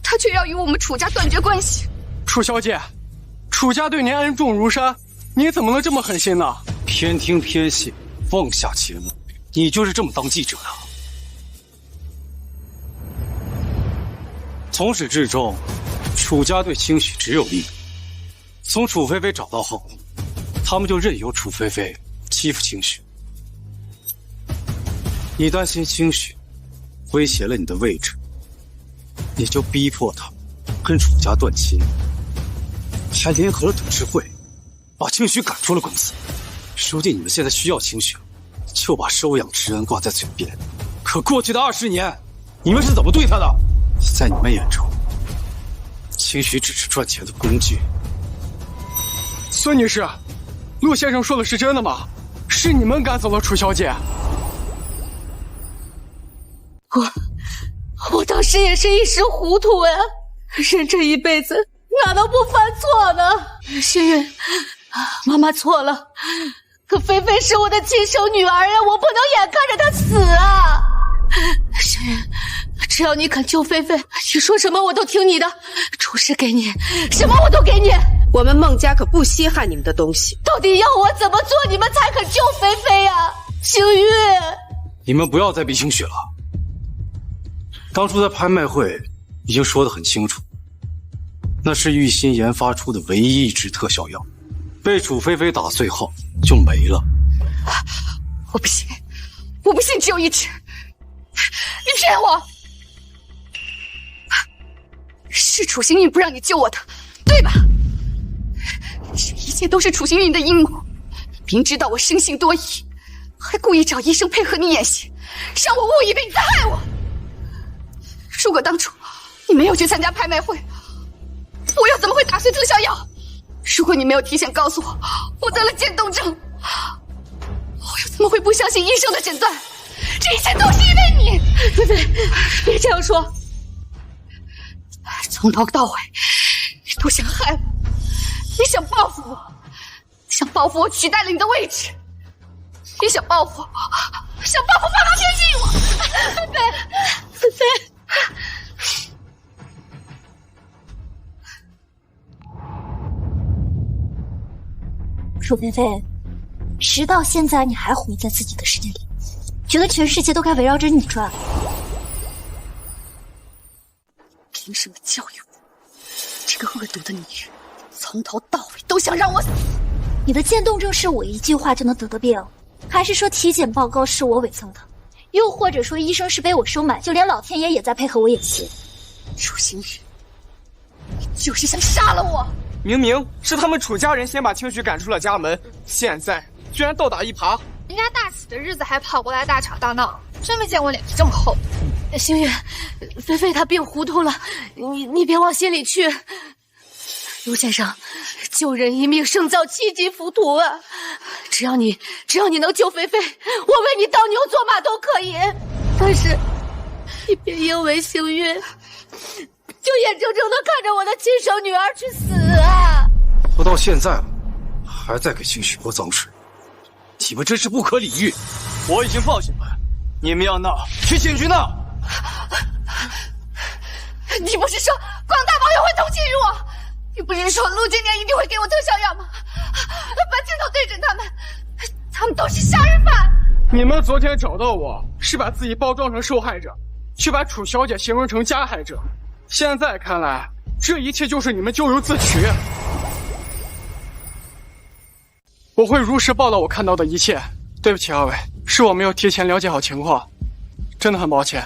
他却要与我们楚家断绝关系。楚小姐，楚家对您恩重如山，你怎么能这么狠心呢？偏听偏信，妄下结论，你就是这么当记者的？从始至终，楚家对清许只有利益。从楚菲菲找到后，他们就任由楚菲菲欺负清许。你担心清许威胁了你的位置，你就逼迫他跟楚家断亲，还联合了董事会，把清许赶出了公司。说定你们现在需要清许，就把收养之恩挂在嘴边。可过去的20年，你们是怎么对他的？在你们眼中，清许只是赚钱的工具。孙女士，陆先生说的是真的吗？是你们赶走了楚小姐？我当时也是一时糊涂呀，人这一辈子哪能不犯错呢？星云，妈妈错了，可菲菲是我的亲生女儿呀，我不能眼看着她死啊！星云，只要你肯救菲菲，你说什么我都听你的，出师给你，什么我都给你。我们孟家可不稀罕你们的东西。到底要我怎么做，你们才肯救菲菲呀？星云，你们不要再逼星雪了。当初在拍卖会已经说得很清楚，那是玉心研发出的唯一一支特效药，被楚菲菲打碎后就没了。我不信，我不信只有一支，你骗我！是楚星运不让你救我的，对吧？这一切都是楚星运的阴谋，明知道我生性多疑，还故意找医生配合你演戏，让我误以为你在害我。如果当初你没有去参加拍卖会，我又怎么会打碎特效药？如果你没有提前告诉我我得了渐冻症，我又怎么会不相信医生的诊断？这一切都是因为你，菲菲，别这样说。从头到尾，你都想害我，你想报复我，想报复我取代了你的位置，你想报复我，想报复放狼天信我，菲菲，菲菲。楚菲菲，直到现在你还活在自己的世界里，觉得全世界都该围绕着你转。凭什么教育我？这个恶毒的女人，从头到尾都想让我死。你的渐冻症是我一句话就能得的病，还是说体检报告是我伪造的？又或者说医生是被我收买，就连老天爷也在配合我演戏？楚星宇，你就是想杀了我！明明是他们楚家人先把清许赶出了家门，现在居然倒打一耙。人家大喜的日子还跑过来大吵大闹，真没见过脸皮这么厚。星月，菲菲她病糊涂了，你别往心里去。卢先生，救人一命胜造7级浮屠啊！只要你能救菲菲，我为你当牛做马都可以。但是你别因为星月，就眼睁睁的看着我的亲生女儿去死啊！都到现在了，还在给星许泼脏水，你们真是不可理喻！我已经报警了，你们要闹去警局闹。你不是说广大网友会同情于我？你不是说陆今年一定会给我特效药吗？把镜头对准他们，他们都是杀人犯！你们昨天找到我是把自己包装成受害者，却把楚小姐形容成加害者。现在看来，这一切就是你们咎由自取。我会如实报道我看到的一切。对不起二位，是我没有提前了解好情况，真的很抱歉。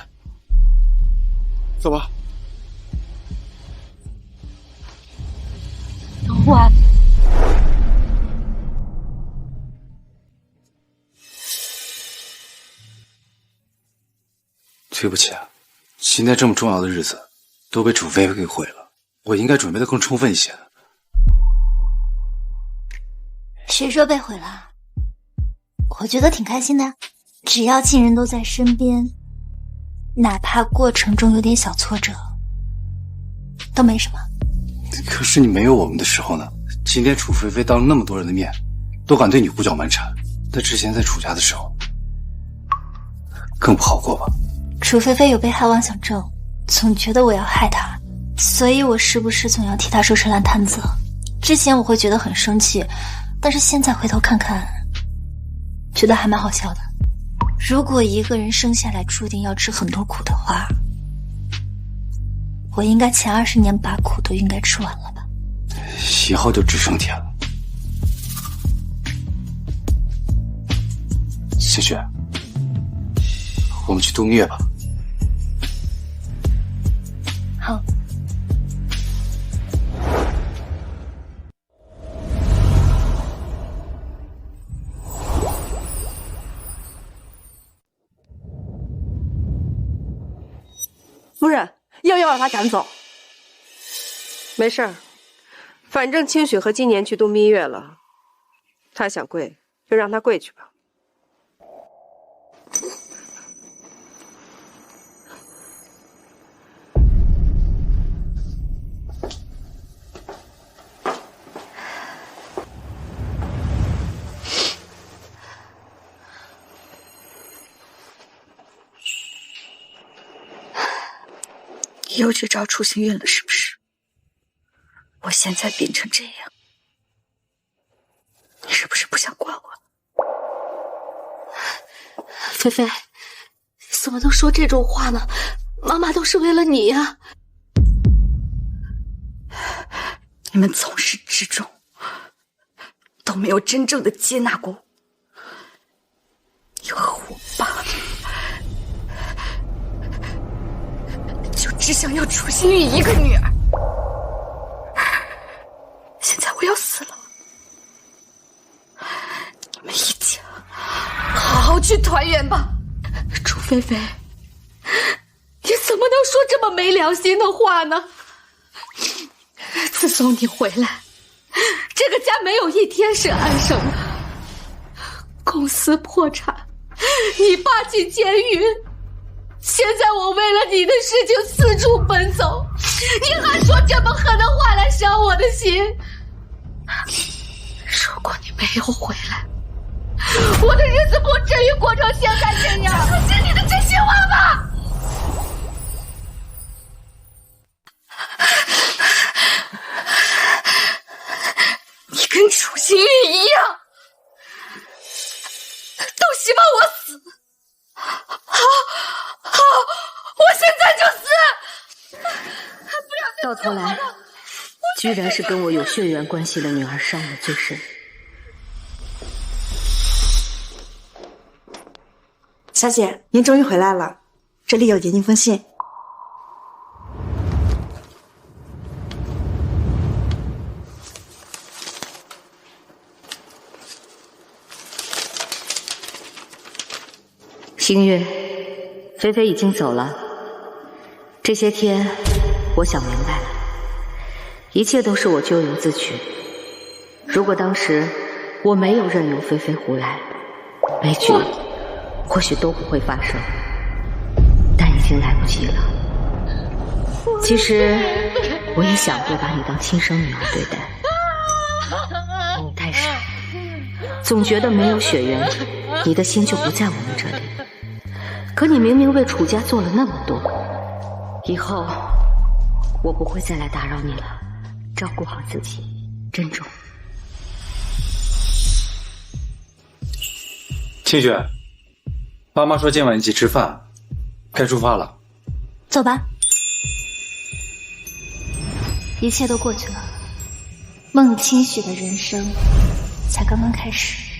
走吧。等会儿。对不起啊，今天这么重要的日子都被楚菲菲给毁了，我应该准备的更充分一些。谁说被毁了？我觉得挺开心的，只要亲人都在身边，哪怕过程中有点小挫折，都没什么。可是你没有我们的时候呢？今天楚菲菲当着那么多人的面，都敢对你胡搅蛮缠，那之前在楚家的时候，更不好过吧？楚菲菲有被害妄想症，总觉得我要害她，所以我时不时总要替她收拾烂摊子。之前我会觉得很生气，但是现在回头看看，觉得还蛮好笑的。如果一个人生下来注定要吃很多苦的话，我应该前20年把苦都应该吃完了吧？以后就只剩甜了。星雪，我们去度蜜月吧。好。夫人，要不要把他赶走？没事儿，反正清雪和今年去度蜜月了，他想跪就让他跪去吧。你又去找楚心韵了是不是？我现在变成这样，你是不是不想管我？菲菲，怎么能说这种话呢？妈妈都是为了你呀。你们从始至终都没有真正的接纳过我，你和我爸就只想要楚心韵一个女儿。现在我要死了，你们一家好好去团圆吧。楚菲菲，你怎么能说这么没良心的话呢？自从你回来，这个家没有一天是安生的。公司破产，你爸进监狱，现在我为了你的事情四处奔走，你还说这么狠的话来伤我的心。如果你没有回来，我的日子不至于过成现在这样。这可是你的真心话吗？你跟楚心韵一样，都希望我死。好，我现在就死。到头来，居然是跟我有血缘关系的女儿伤我最深。小姐，您终于回来了，这里有给您封信。星月，菲菲已经走了。这些天，我想明白了，一切都是我咎由自取。如果当时我没有任由菲菲胡来，悲剧或许都不会发生，但已经来不及了。其实，我也想过把你当亲生女儿对待，但是总觉得没有血缘，你的心就不在我们这里。可你明明为楚家做了那么多，以后我不会再来打扰你了，照顾好自己，珍重。清雪，爸妈说今晚一起吃饭，该出发了。走吧，一切都过去了，孟清雪的人生才刚刚开始。